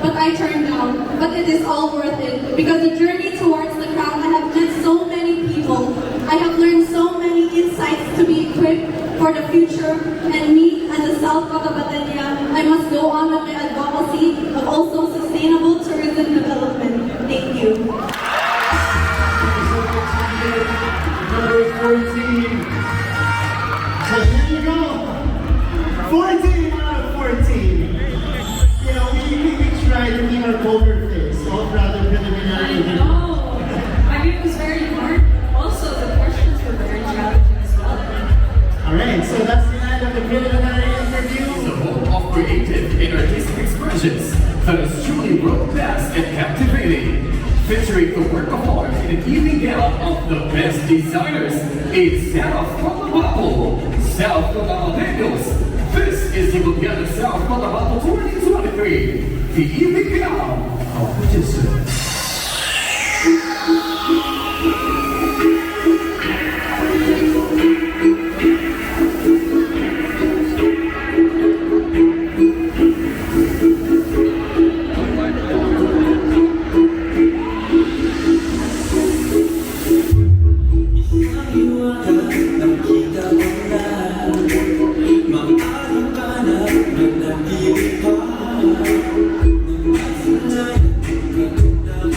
but I turned down. But it is all worth it, because the journey towards the crown, I have met so many people. I have learned so many insights to be equipped for the future, and me as a South Cotabateña, I must go on with my advocacy of also sustainable tourism development. Thank you. Number 14. So here you go. 14 out of 14. You know, we tried to keep our poker face, all proud of preliminary. I know. I mean, it was very hard. Also, the questions were very challenging as well. Alright, so that's the end of the preliminary interview. The home of creative and artistic expressions. an evening gown of the best designers in South Cotabato, South Cotabato. This is the Mutya South Cotabato 2023, the evening gown of Mutya. Nang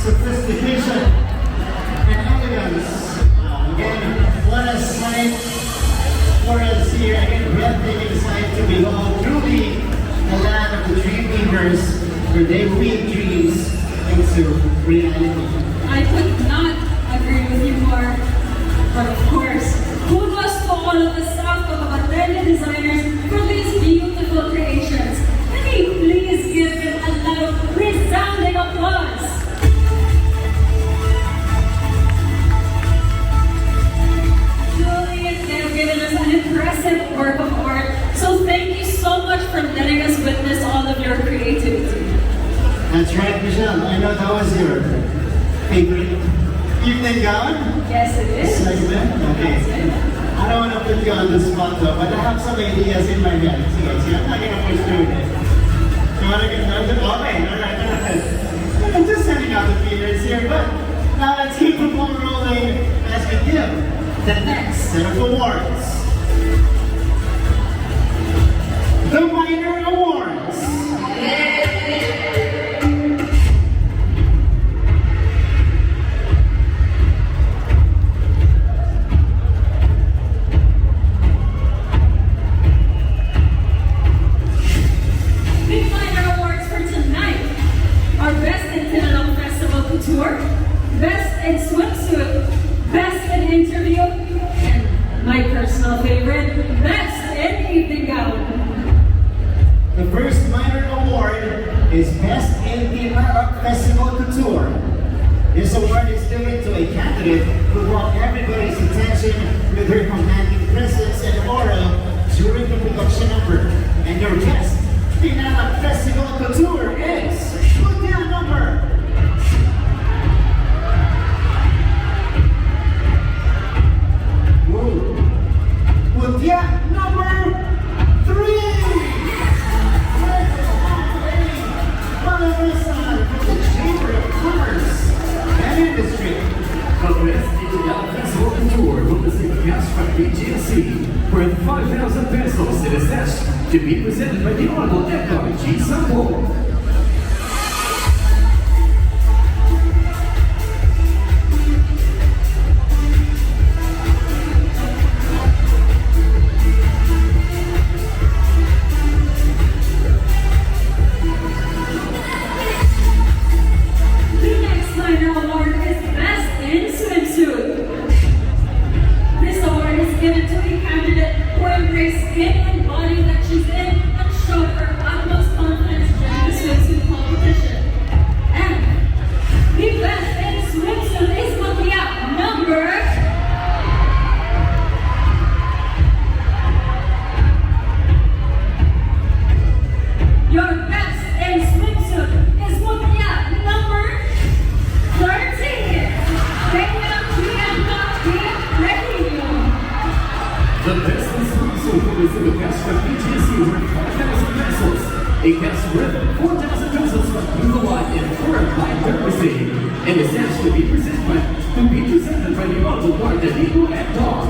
sophistication, and elegance. Again, what a sight for us here. Again, breathtaking sight to behold. Truly, the land of the dream weavers, where they weave dreams into reality. I could not agree with you more. But of course, kudos to all of the South Cotabato designers for these beautiful creations. Can we please give them a loud, resounding applause? Truly, they've given us an impressive work of art. So thank you so much for letting us witness all of your creativity. That's right, Michelle. I know that was your favorite evening gown. Yes, it is. Segment? Okay. I don't want to put you on the spot though, but I have some ideas in my head. See, I'm not going to push through it. You want to get started? Okay, alright. I'm just sending out the feelers here, but now let's keep the ball rolling as we give the next set of awards. The Minor Awards. Big minor awards for tonight are Best in Tinanong Festival Couture, Best in Swimsuit, Best in Interview, and my personal favorite, Best in Evening Gown. The first minor award is Best in Tinanong Festival Couture. This award is given to a candidate who brought everybody's attention with her commanding presence and aura during the production number. And your guest, Tinanong Festival Couture is Mutya number. Mutya number 3. From the Chamber of Commerce and Industry. The Best Digital Festival Couture will receive a cash from PAGEANT worth 5,000 pesos in a sash to be presented by the Honorable Edgar G. Sampo. The next minor award is Best in Swimsuit. This award is given to a candidate who embraced skin and body that she's in and showed her utmost confidence during the swimsuit competition. And the Best in Swimsuit is Mutya number... Your Best in Swimsuit is Mutya number 13. The Best in Swimsuit will receive a cash from PAGEANT worth 5,000 pesos. A cash worth 4,000 pesos from Nicolai and Foreign by Courtesy. And the sash to be presented by the Honorable Guardianito and Dog.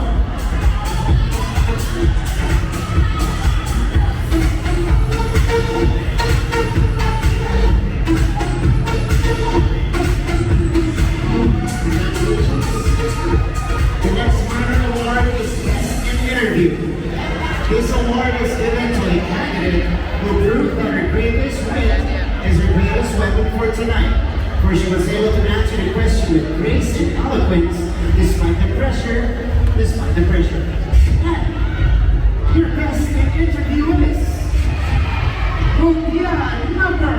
The next minor award is Best in Interview. This award is given to a candidate who proved that her greatest wit is her greatest weapon for tonight, for she was able to answer the question with grace and eloquence despite the pressure. And your Best in Interview is Mutya number...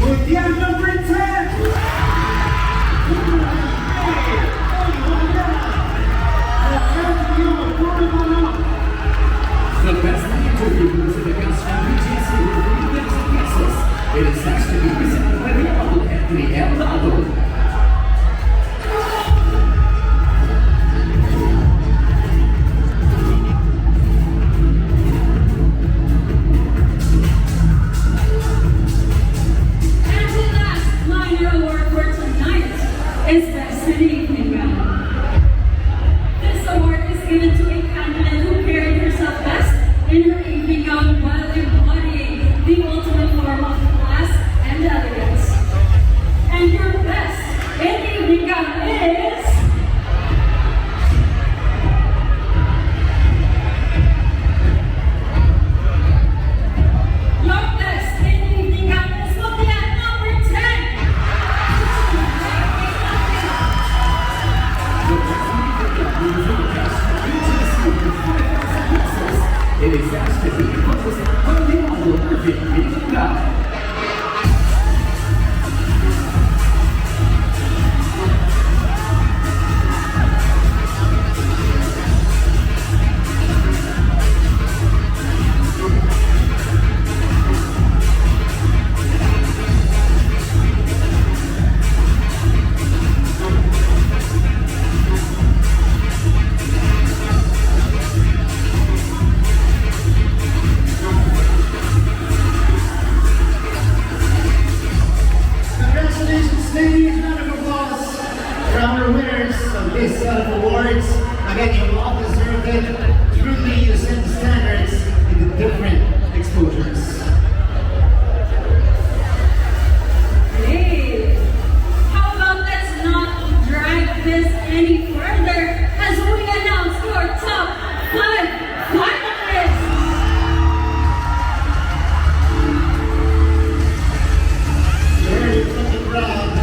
Mutya number 10! The Best in Interview will receive a cash from PAGEANT worth 3,000 pesos. It is sash to be presented by the Honorable Anthony L. Lado. It is asked to be closest from the model perfect Mutya. Congratulations, ladies. Round of applause for our winners of this set of awards. Again, you all deserved it. Truly, you set the standards in the different exposures. Hey, how about let's not drag this any further as we announce your top 5 finalists. Heard from the crowd,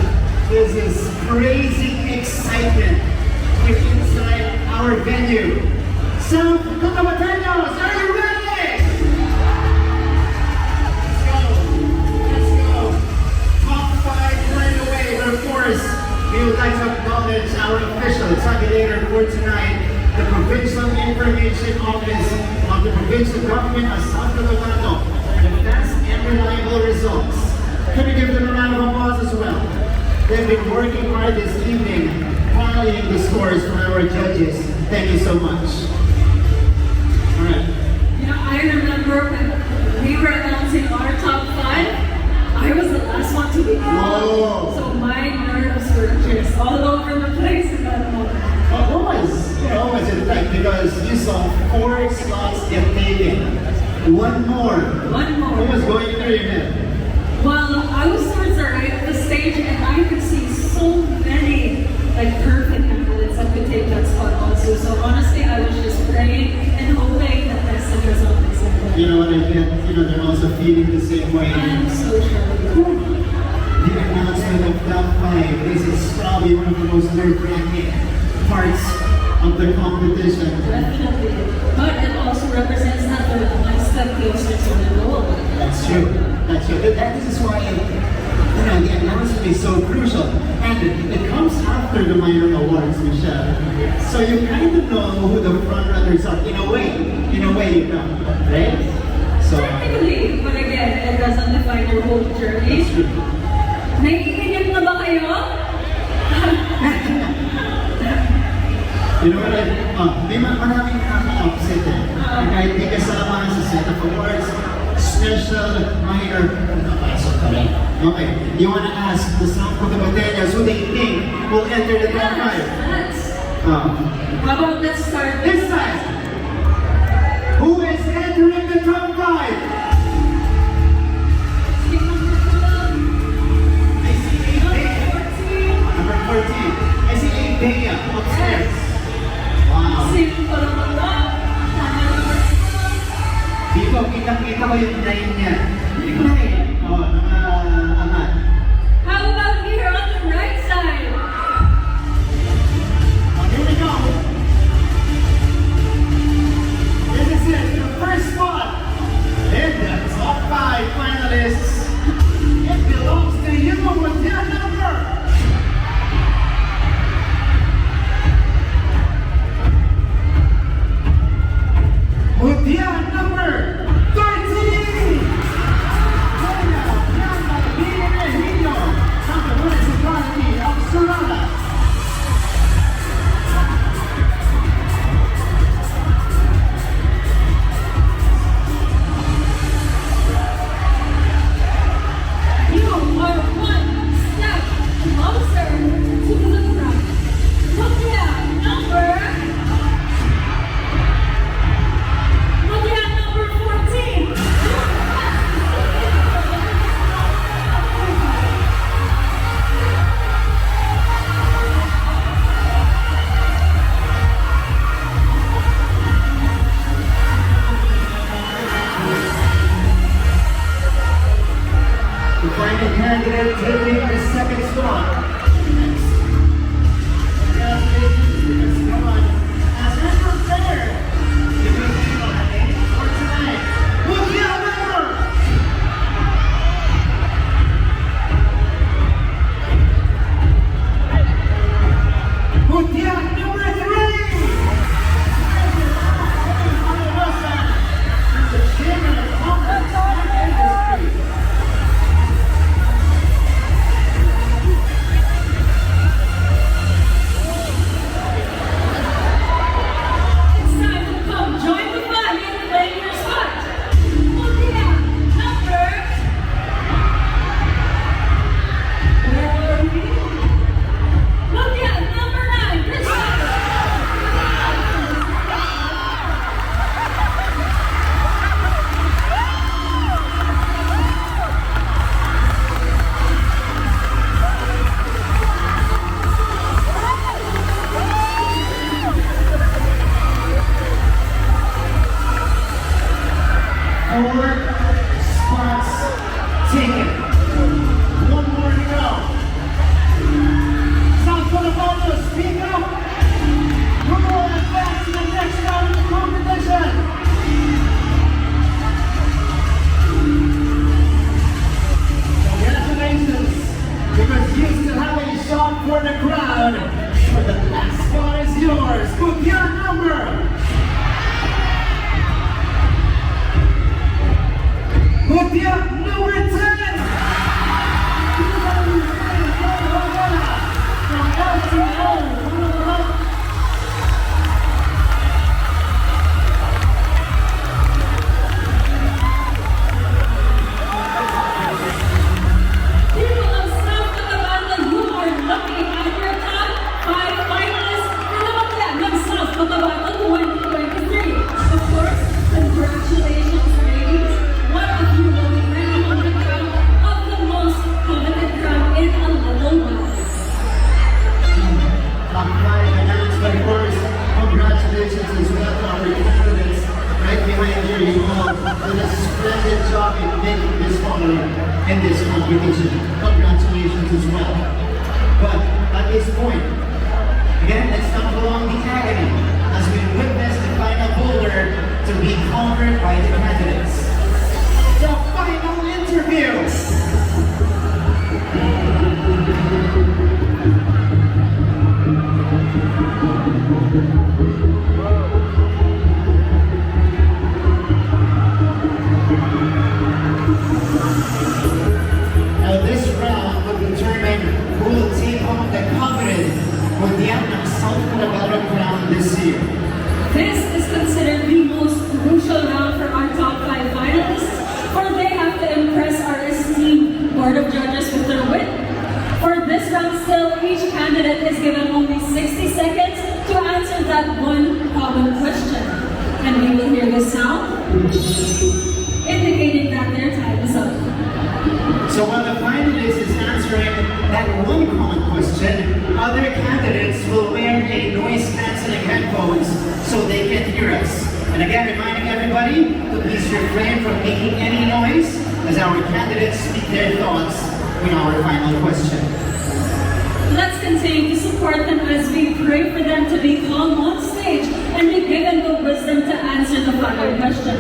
this is crazy excitement here inside our venue. So, Cotabateños, are you ready? Let's go. Top 5 right away, but of course, we would like to acknowledge our official tabulator for tonight, the Provincial Information Office of the Provincial Government of South Cotabato, for the fast and reliable results. Can we give them a round of applause as well? They've been working hard this evening, tallying the scores from our judges. Thank you so much. All right. You know, I remember when we were announcing our top 5, I was the last one to be called. Whoa. So my nerves were just all over the place in that moment. What was it like? Because you saw 4 slots get taken. One more. One more. What was going through your head? Well, I was towards the right of the stage and I could see so many like perfect candidates that could take that spot also. So honestly, I was just praying and hoping that that's the result exactly. You know what I get? You know, they're also feeling the same way. I'm so sure. The announcement of top 5. This is probably one of the most nerve-wracking parts of the competition. Definitely. But it also represents that they're one step closer to the goal. That's true. That's true. And this is why the announcement is so crucial. And it comes after the minor awards, Michelle. So you kind of know who the front runners are. In a way you know, right? So Technically, but again, it doesn't define your whole journey. it's true. Naiinip na ba kayo? You know what? May maraming nakaka-upset eh. Kahit di kasama sa set of awards, special minor, nakapasok ka rin. Okay, you wanna ask the South Cotabateños who they think will enter the top 5? Let's. Uh, How about let's start this side. Who is entering the top 5? I see 8 Bea. Number 14. I see 8 Bea upstairs. Wow. Dito, kitang-kita ko yung 9 niya. Yung 9. Oh, angat. How about here on the right side? Here we go. This is it, the first spot in the top 5 finalists. It belongs to you with your number. Mutya number 13. sure you all did a splendid job in making this honor in this competition. Congratulations as well. But at this point, again, let's not prolong the agony as we witness the final boulder to be conquered by the candidates. The final interview! Now this round will determine who will take home the coveted Mutya and South Cotabato crown this year. This is considered the most crucial round for our top 5 finalists, for they have to impress our esteemed board of judges with their wit. For this round still, each candidate is given only 60 seconds to answer that one common question. And we will hear the sound indicating that their time is up. So while the finalist is answering that one common question, other candidates will wear a noise-canceling headphones so they can hear us. And again, reminding everybody to please refrain from making any noise as our candidates speak their thoughts in our final question. Let's continue to support them as we pray for them to be calm on stage and be given the wisdom to answer the final question.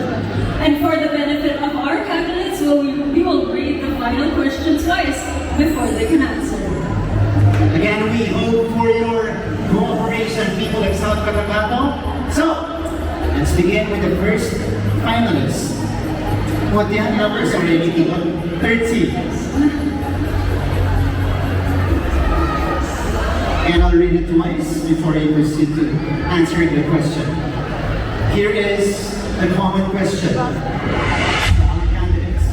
And for the benefit of our candidates, we will read the final question twice before they can answer. Again, we hope for your cooperation, people of South Cotabato. So, let's begin with the first finalist. What the numbers already given? 13. And I'll read it twice before I proceed to answering the question. Here is the common question for our candidates.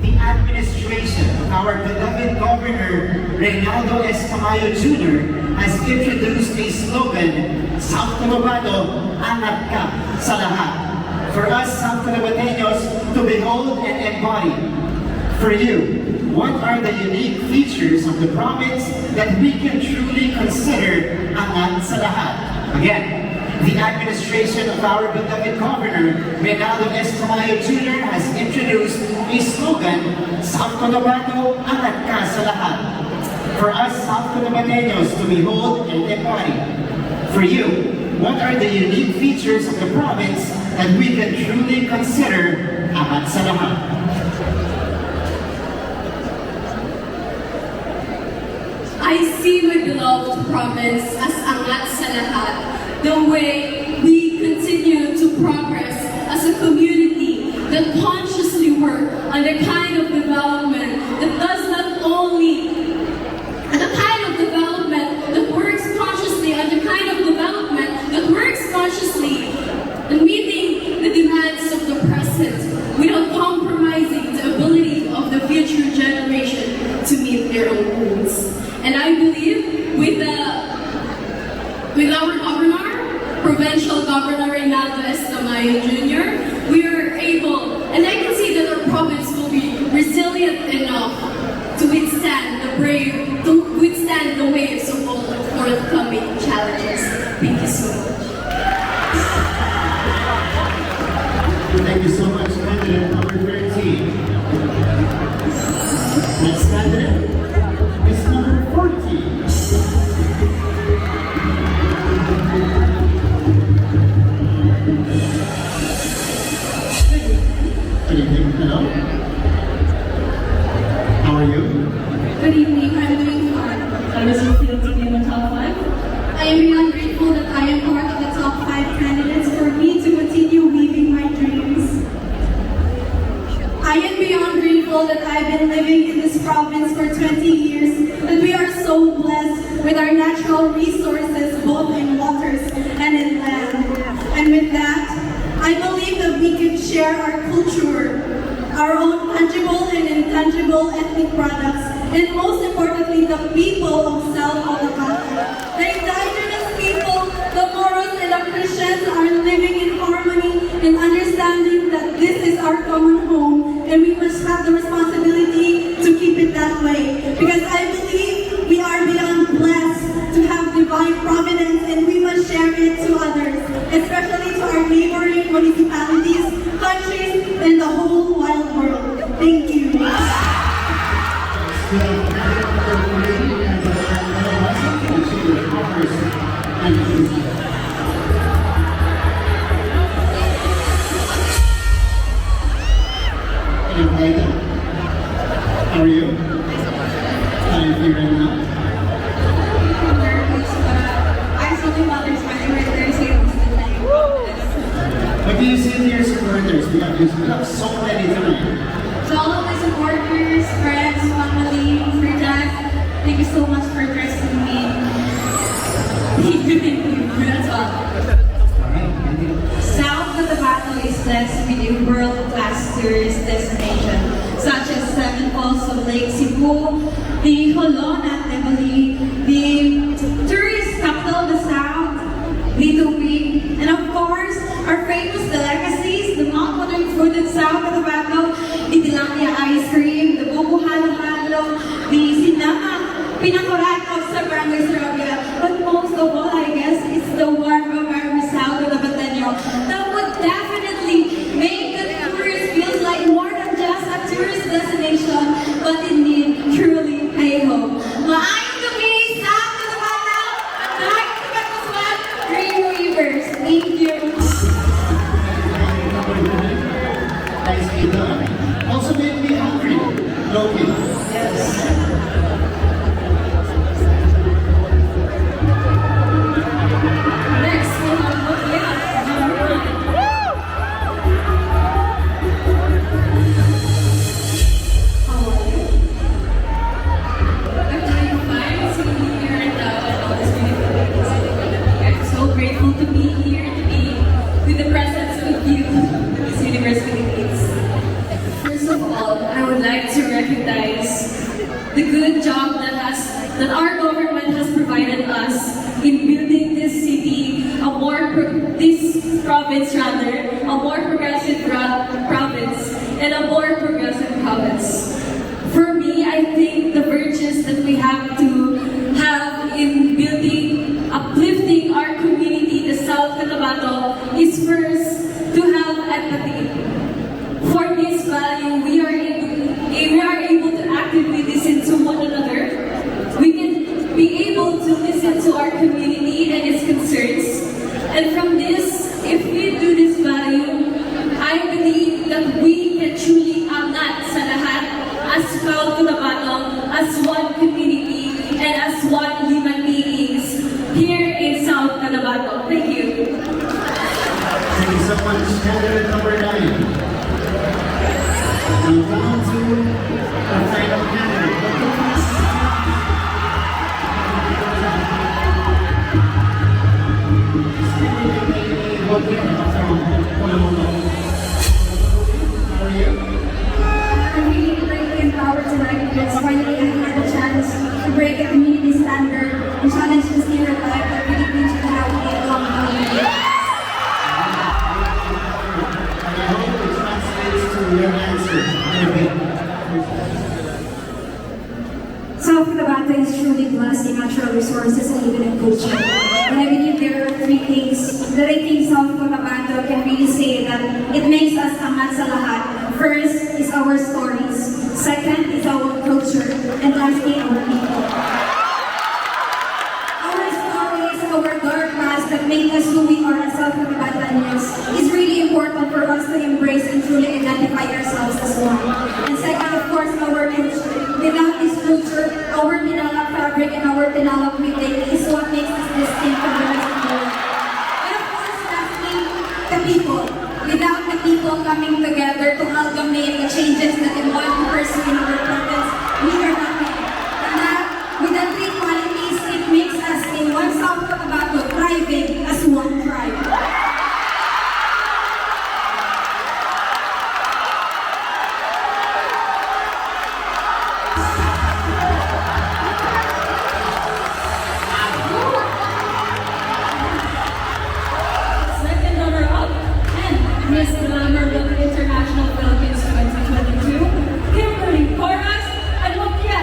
The administration of our beloved Governor Reynaldo S. Tamayo Jr. has introduced a slogan, South Cotabato, Angat Ka sa Lahat, for us South Cotabateños to behold and embody. For you, what are the unique features of the province that we can truly consider angat sa lahat? Again, the administration of our beloved Governor, Reynaldo S. Tamayo Jr. has introduced a slogan, South Cotabato, angat ka sa lahat. For us South Cotabateños to behold and embody. For you, what are the unique features of the province that we can truly consider angat sa lahat? I see my beloved province as angat sa lahat, the way we continue to progress as a community that consciously work on the kind of development that does not only, the kind of development that works consciously, and the kind of development that works consciously in meeting the demands of the present without compromising the ability of the future generation to meet their own needs. And I believe with our governor, Provincial Governor Reynaldo S. Tamayo Jr., we are able, and I can see that our province will be resilient enough to withstand the waves of all the forthcoming challenges. Thank you so much. Thank you so much, candidate number 13. Next candidate is number 14. Good evening, hello. How are you? Good evening, I'm doing fine. How does it feel to be in the top 5? I am beyond grateful that I am part of the top 5 candidates for me to continue weaving my dreams. I am beyond grateful that I've been living in this province for 20 years, that we are so blessed with our natural resources, both in waters and in land. And with that, I believe that we can share our culture, our own tangible and intangible ethnic products, and most importantly, the people of South Cotabato. The indigenous people, the Moros and the Christians are living in harmony and understanding that this is our common home, and we must have the responsibility to keep it that way. Because I believe we are beyond blessed to have divine providence, and we must share it to others, especially to our neighboring municipalities, countries in the whole wide world. Thank you. How are you? How are you feeling now? I saw my mother's smiling right there, so it was the What do you say to your supporters? We have so many tonight. To all of my supporters, friends, family, for Jack, thank you so much for trusting me. Thank you. That's all. South Cotabato is blessed with a world-class tourist destination such as Seven Falls of Lake Cebu, the Holon at Neboli, the tourist capital of the South, Little and of course, our famous delicacies, the Mount Modern food in South Cotabato, the tilapia ice cream, the bubu halo-halo, the sinama, pinacorado sa Barangay Sarabia, but most of all, I guess, it's the warm of our South Cotabateño that would definitely make the tourist feel like more than just a tourist destination, but indeed, truly, I hope. Maayong gabi, South Cotabato! Maayong Cotabato, Green Rivers. Thank you. Also made me hungry. Loki. Next, we have Mutya. How are you? I'm doing fine, sitting here and all this beautiful ladies. I'm so grateful to be here, to be with the presence of you, Miss Universe Philippines. First of all, I would like to recognize the good job that our government has provided us in building this city, this province rather, a more progressive province and a more progressive province. For me, I think the virtues that we have to have in building, uplifting our community, the South Cotabato, is first to have empathy. For this value, we are able to actively listen to one another. We can be able to listen to our community and its concerns. And from this, if we do this value, I believe that we can truly angat sa lahat as South Cotabato, as one community, and as one human beings here in South Cotabato. Thank you. Thank you so much. Candidate number 9. Now down to our final candidate. How are you? I'm really greatly empowered tonight because finally I had a chance to break a community standard and challenge the stereotype that Philippines should have to get along with. I hope it translates to your answer. South Cotabato is truly blessed in natural resources and even in culture. And I believe there are three things that I think South Cotabato can really say that it makes us angat sa lahat. First is our stories. Second is our culture. And lastly, our people. Our stories, our dark past that make us who we are as South Cotabatanos is really important for us to embrace and truly identify ourselves as one. And second, of course, our culture. Without this culture, our tinalak fabric and our tinalak weaving is what makes us distinct from the rest of the world. And of course, lastly, the people. Without the people coming together to amalgamate the changes that we want to pursue in our province, we are nothing. And that, with the three qualities, it makes us in one South Cotabato thriving as one tribe. Second runner-up, and Miss Glamour of International Philippines 2022, Kimberly Coras and Mutya.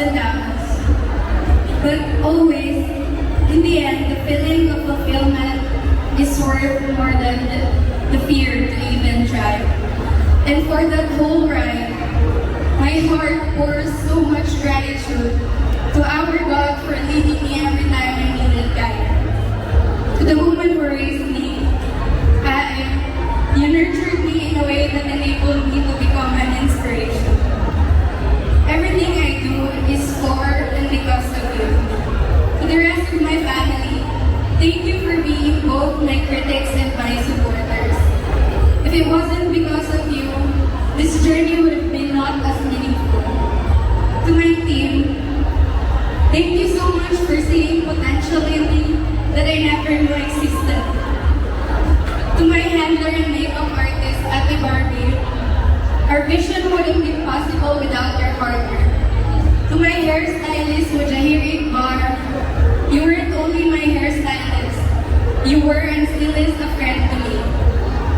and downs. But always, in the end, the feeling of fulfillment is worth more than the fear to even try. And for that whole ride, my heart pours so much gratitude to our God for leading me every time I needed guidance. To the woman who raised me, you nurtured me in a way that enabled me to become an inspiration. Everything I do is for and because of you. To the rest of my family, thank you for being both my critics and my supporters. If it wasn't because of you, this journey would have been not as meaningful. To my team, thank you so much for seeing potential in me that I never knew existed. To my handler and makeup artist, Ate Barbie, our vision wouldn't be possible without your hard work. To my hairstylist, Mutya Iqbar, you weren't only my hairstylist, you were and still is a friend to me.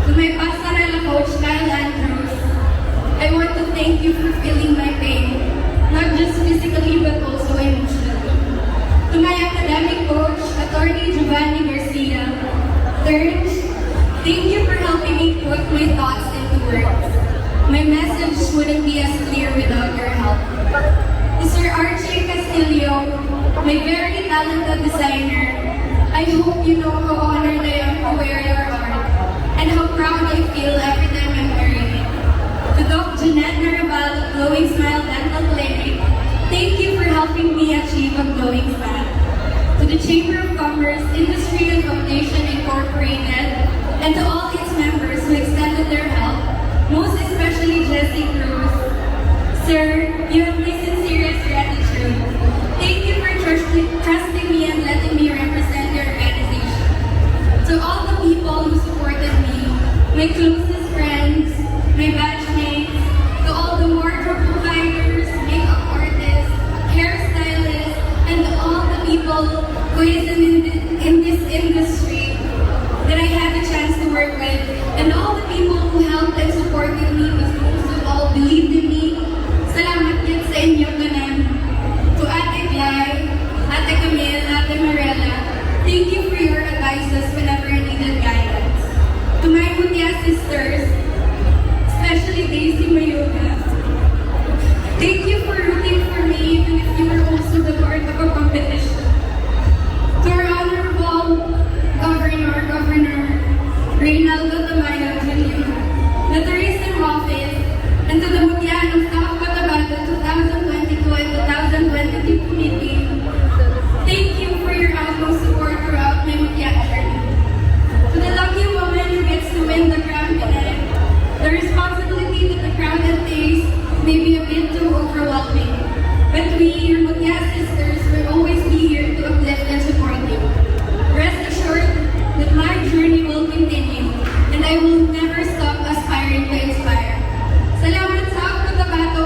To my pasarela coach, Kyle Andrews, I want to thank you for feeling my pain, not just physically but also emotionally. To my academic coach, Attorney Giovanni Garcia, third, thank you for helping me put my thoughts into words. My message wouldn't be as clear without your help. To Sir Archie Castillo, my very talented designer, I hope you know how honored I am to wear your art and how proud I feel every time I'm wearing it. To Doc Jeanette Narabal, Glowing Smile Dental Clinic, thank you for helping me achieve a glowing smile. To the Chamber of Commerce, Industry and Foundation Incorporated, and to all its members who extended their help, most especially Jessie Cruz. Sir, you have my sincerest gratitude. Thank you for trusting me and letting me represent your organization. To all the people who supported me, my closest friends, my batchmates, to all the wardrobe providers, makeup artists, hairstylists, and to all the people who is in this industry that I had the chance to work with, and all the people who helped and supported me, but most of all believed in me. Salamat yan sa inyo tanan. To Ate Glay, Ate Camille, Ate Marella, thank you for your advices whenever I needed guidance. To my Mutya sisters, especially Daisy Mayoga, thank you for rooting for me even if you were also the part of a competition. To our Honorable Governor Reynaldo Tamayo Jr., the tourism office, and to the Mutya staff of Cotabato 2022 and 2023 committee, thank you for your utmost support throughout my Mutya journey. To the lucky woman who gets to win the crown tonight, the responsibility that the crown entails may be a bit too overwhelming, but we, your Mutya sisters, will always be here to uplift and support you. Rest assured that my journey will continue, and I will never stop aspiring to inspire. Salamat sa Cotabato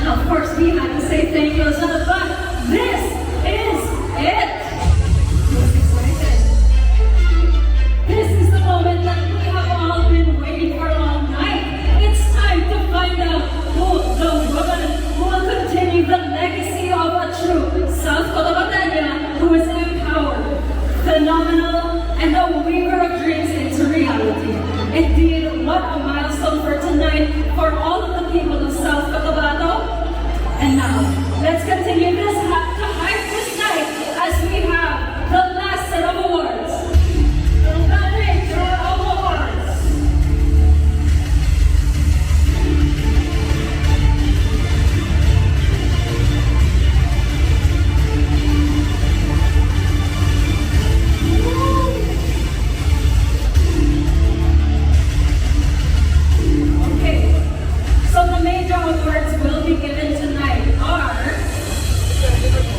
of course, we had to say thank you as well, but this is it. This is the moment that we have all been waiting for all night. It's time to find out who the woman who will continue the legacy of a true South Cotabato who is empowered, phenomenal, and a weaver of dreams into reality. Indeed, what a milestone for tonight for all of the people of South Cotabato. And now, let's continue this to hype this night as we have the last set of awards. The Nature Awards. Okay, so the major awards will be given tonight are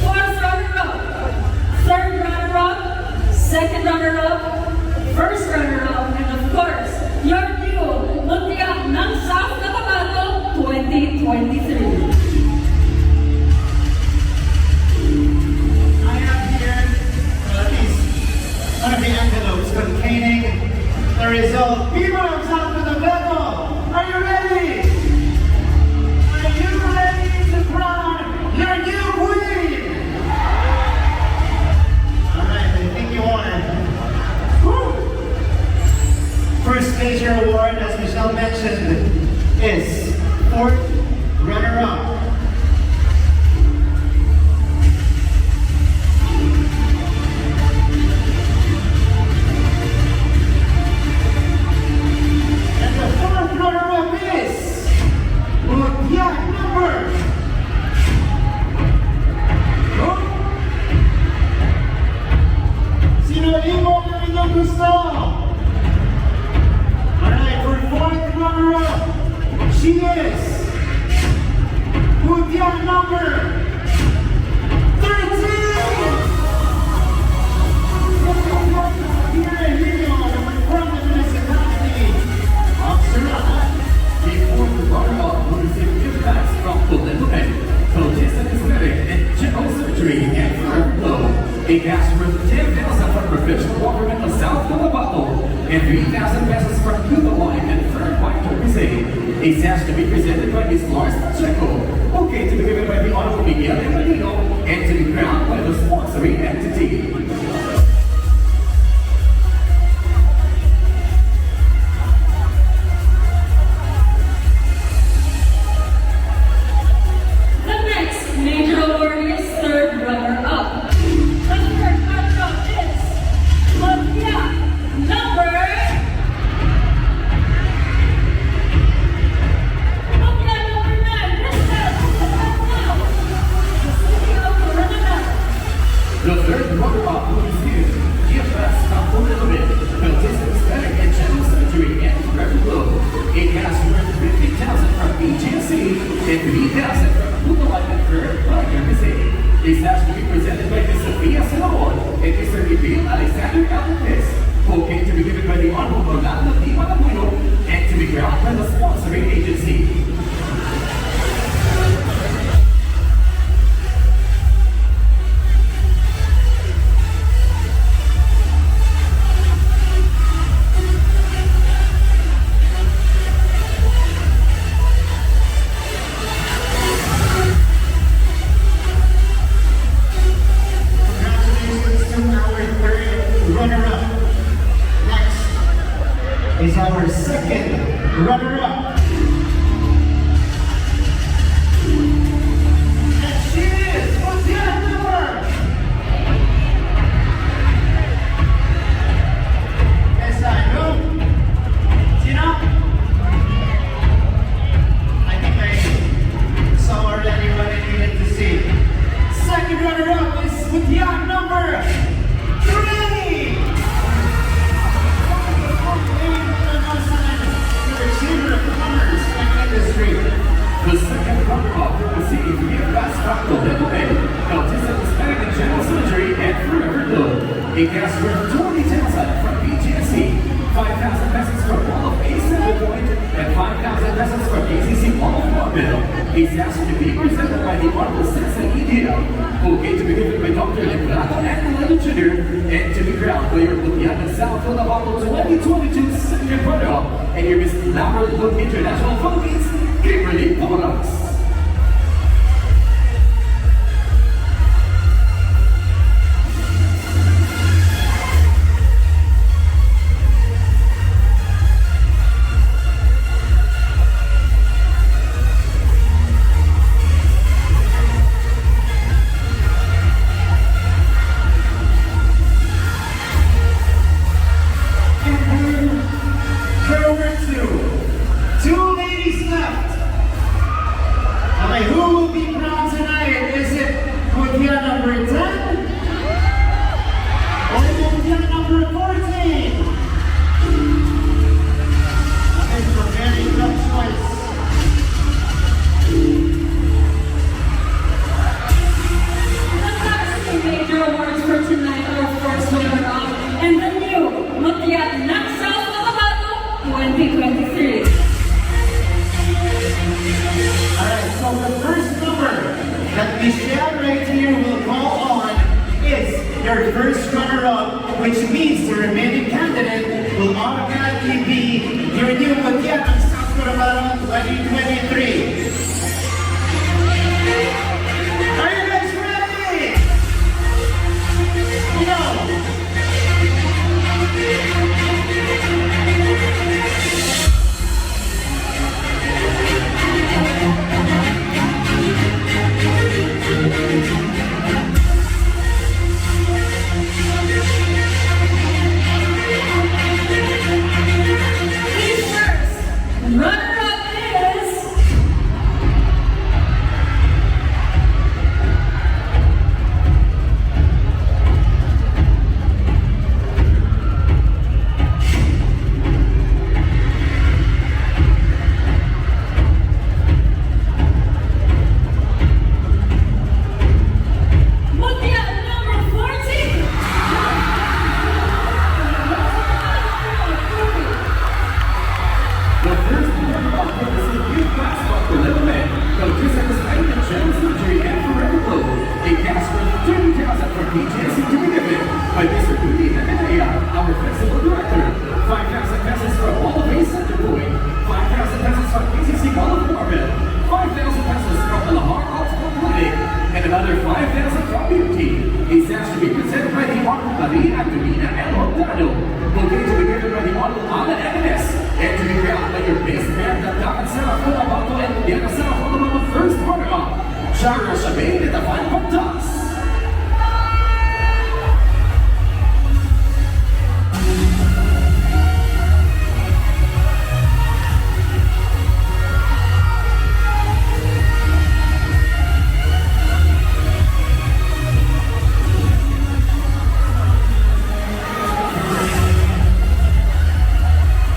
fourth runner-up, third runner-up, second runner-up, first runner-up, and of course, your new Mutya ng South Cotabato 2023. I have here one of the envelopes containing the result. People of South Cotabato, are you ready? Are you ready to crown your new queen? Alright, I think you are. Woo! First major award, as Michelle mentioned, is fourth runner-up. And the fourth runner-up is Mutya number. Sino imo ang inyong gusto? Alright, for fourth runner-up, she is Mutya number 13. Here in Leon, from the municipality of Surat. The fourth runner-up will receive gift bags from Cotabato, cosmetic and general surgery and forever glow. A cash worth 10,000 from Provincial Government of South Cotabato and 3,000 pesos from Cuba Wine and Third Wine Crusade. A sash to be presented by Ms. Lars Pacheco. Okay, to be given by the Honorable Miguel Emilio and to be crowned by the sponsoring entity. The next major award is third runner-up. The third runner-up is Mutya number 9. This is now the city of Coronatio. The third runner-up will receive gift bags from Cotabato, cosmetic and general surgery and forever glow. A cash worth 50,000 from PAGEANT and 3,000 from Cuba Wine and Third Wine Crusade. A sash to be presented by Ms. Sophia Salomon and Mr. Emil Alexander Alvarez. Okay, to be given by the Honorable Rolando Di Manamuno and to be crowned by the sponsoring agency. Congratulations to our third runner-up. Next is our second runner-up. And she is Mutya number. Yes, I know. Sino? I think I saw already what I needed to see. Second runner-up is Mutya number 3. Chamber of Commerce and Industry. The second runner-up will receive gift bags from Cotabato, cosmetic and general surgery and forever glow. A cash worth 20,000 from PAGEANT, 5,000 pesos from all of A7 Point, and 5,000 pesos from ACC Mall of Marble. a sash to be presented by the Honorable Citizen India. Okay, to be given by Dr. Limbrado and the Junior, and to be crowned by your Mutya South Cotabato 2022 second runner-up, and your Miss Lambert Look International Philippines, Kimberly Poras. Two ladies left. Okay, who will be crowned tonight? Is it Mutya number 10 or Mutya number 14? That is a very tough choice. The last major awards for tonight are of course runner-up and the new Mutya South Cotabato 2023. Alright, so the first number that Michelle right here will call on is your first runner-up, which means the remaining candidate will automatically be your new Mutya South Cotabato 2023. Are you guys ready? No. Runner-up is Mutya number 14. The first runner-up represents youth basketball for little men. Coaches have decided to general surgery and forever glow. A cash for 30,000 for PGSC to be given by Mr. Rudy Hemenaya, our festival director. 5,000 pesos from Wall of Base Center Point. 5,000 pesos from PCC Wall of Marvel. 5,000 pesos from the Lahar Optical Clinic. And another 5,000 from Beauty. A sash to be presented by the Honorable Maria Antonina and Ortano. Okay, to be given by the Honorable Ana Evanes. And to be crowned by your best man, the Dapat Sarah Cotabato and Diana Sarah Cotabato first runner-up, Shara Shabane at the final toss.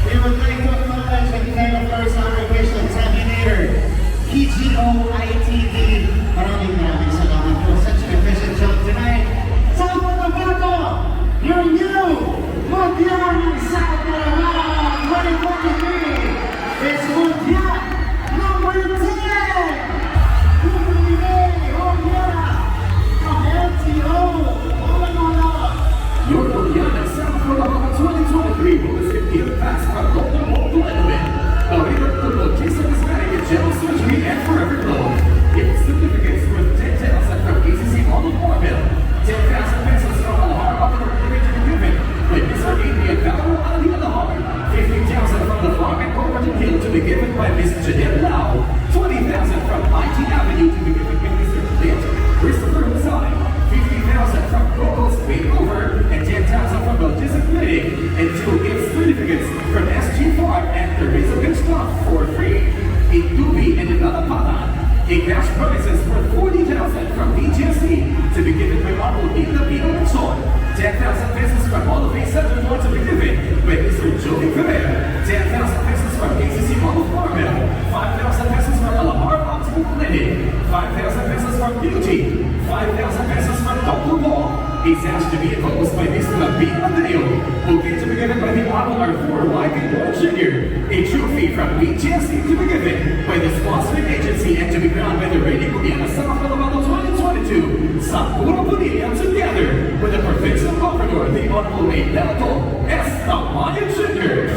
We would like to acknowledge and thank of course our official terminator, PGOITV. Maraming salamat for such an efficient job tonight. South Cotabato, your new Mutya South Cotabato 2023 is Mutya number 10. Oh yeah, from LTO. Your Mutya South Cotabato 2023 will receive gift packs from Golden Wall to Element. The leader to Logistics Cosmetic and General Surgery and Forever Glow. Gift certificates worth 10,000 from ACC Mall of Marvel. 10,000 pesos from Alahar Optical Clinic to be given by Mr. Adrian Valero Ali Alahar. 15,000 from the Farm and Corporate Hill to be given by Ms. Janelle Lau. 20,000 from IT Avenue to be given by Mr. Clint Christopher Mazai. 50,000 from Google's Makeover and 10,000 from Logistics Clinic. And 2 gift certificates from SG Farm and Teresa Beach Club for free. A Dubi and another Pata. A cash prizes worth 40,000 from PGSC to be given by Honorable Nina Pino Lechon. 10,000 pesos from all of Base Center to be given by Mr. Joey Ferrer. 10,000 pesos from ACC Mall of Marvel. 5,000 pesos from Alahar Optical Clinic. 5,000 pesos from Beauty. 5,000 pesos from Dr. Ball. A sash to be imposed by Mr. Lapid Mateo. Okay, to be given by the Honorable R4 Wyken Jr. A trophy from PGSC to be given by the sponsoring agency and to be sa purong pamilya together with the provincial governor, the Honorable Mayor S. Tamayan Jr.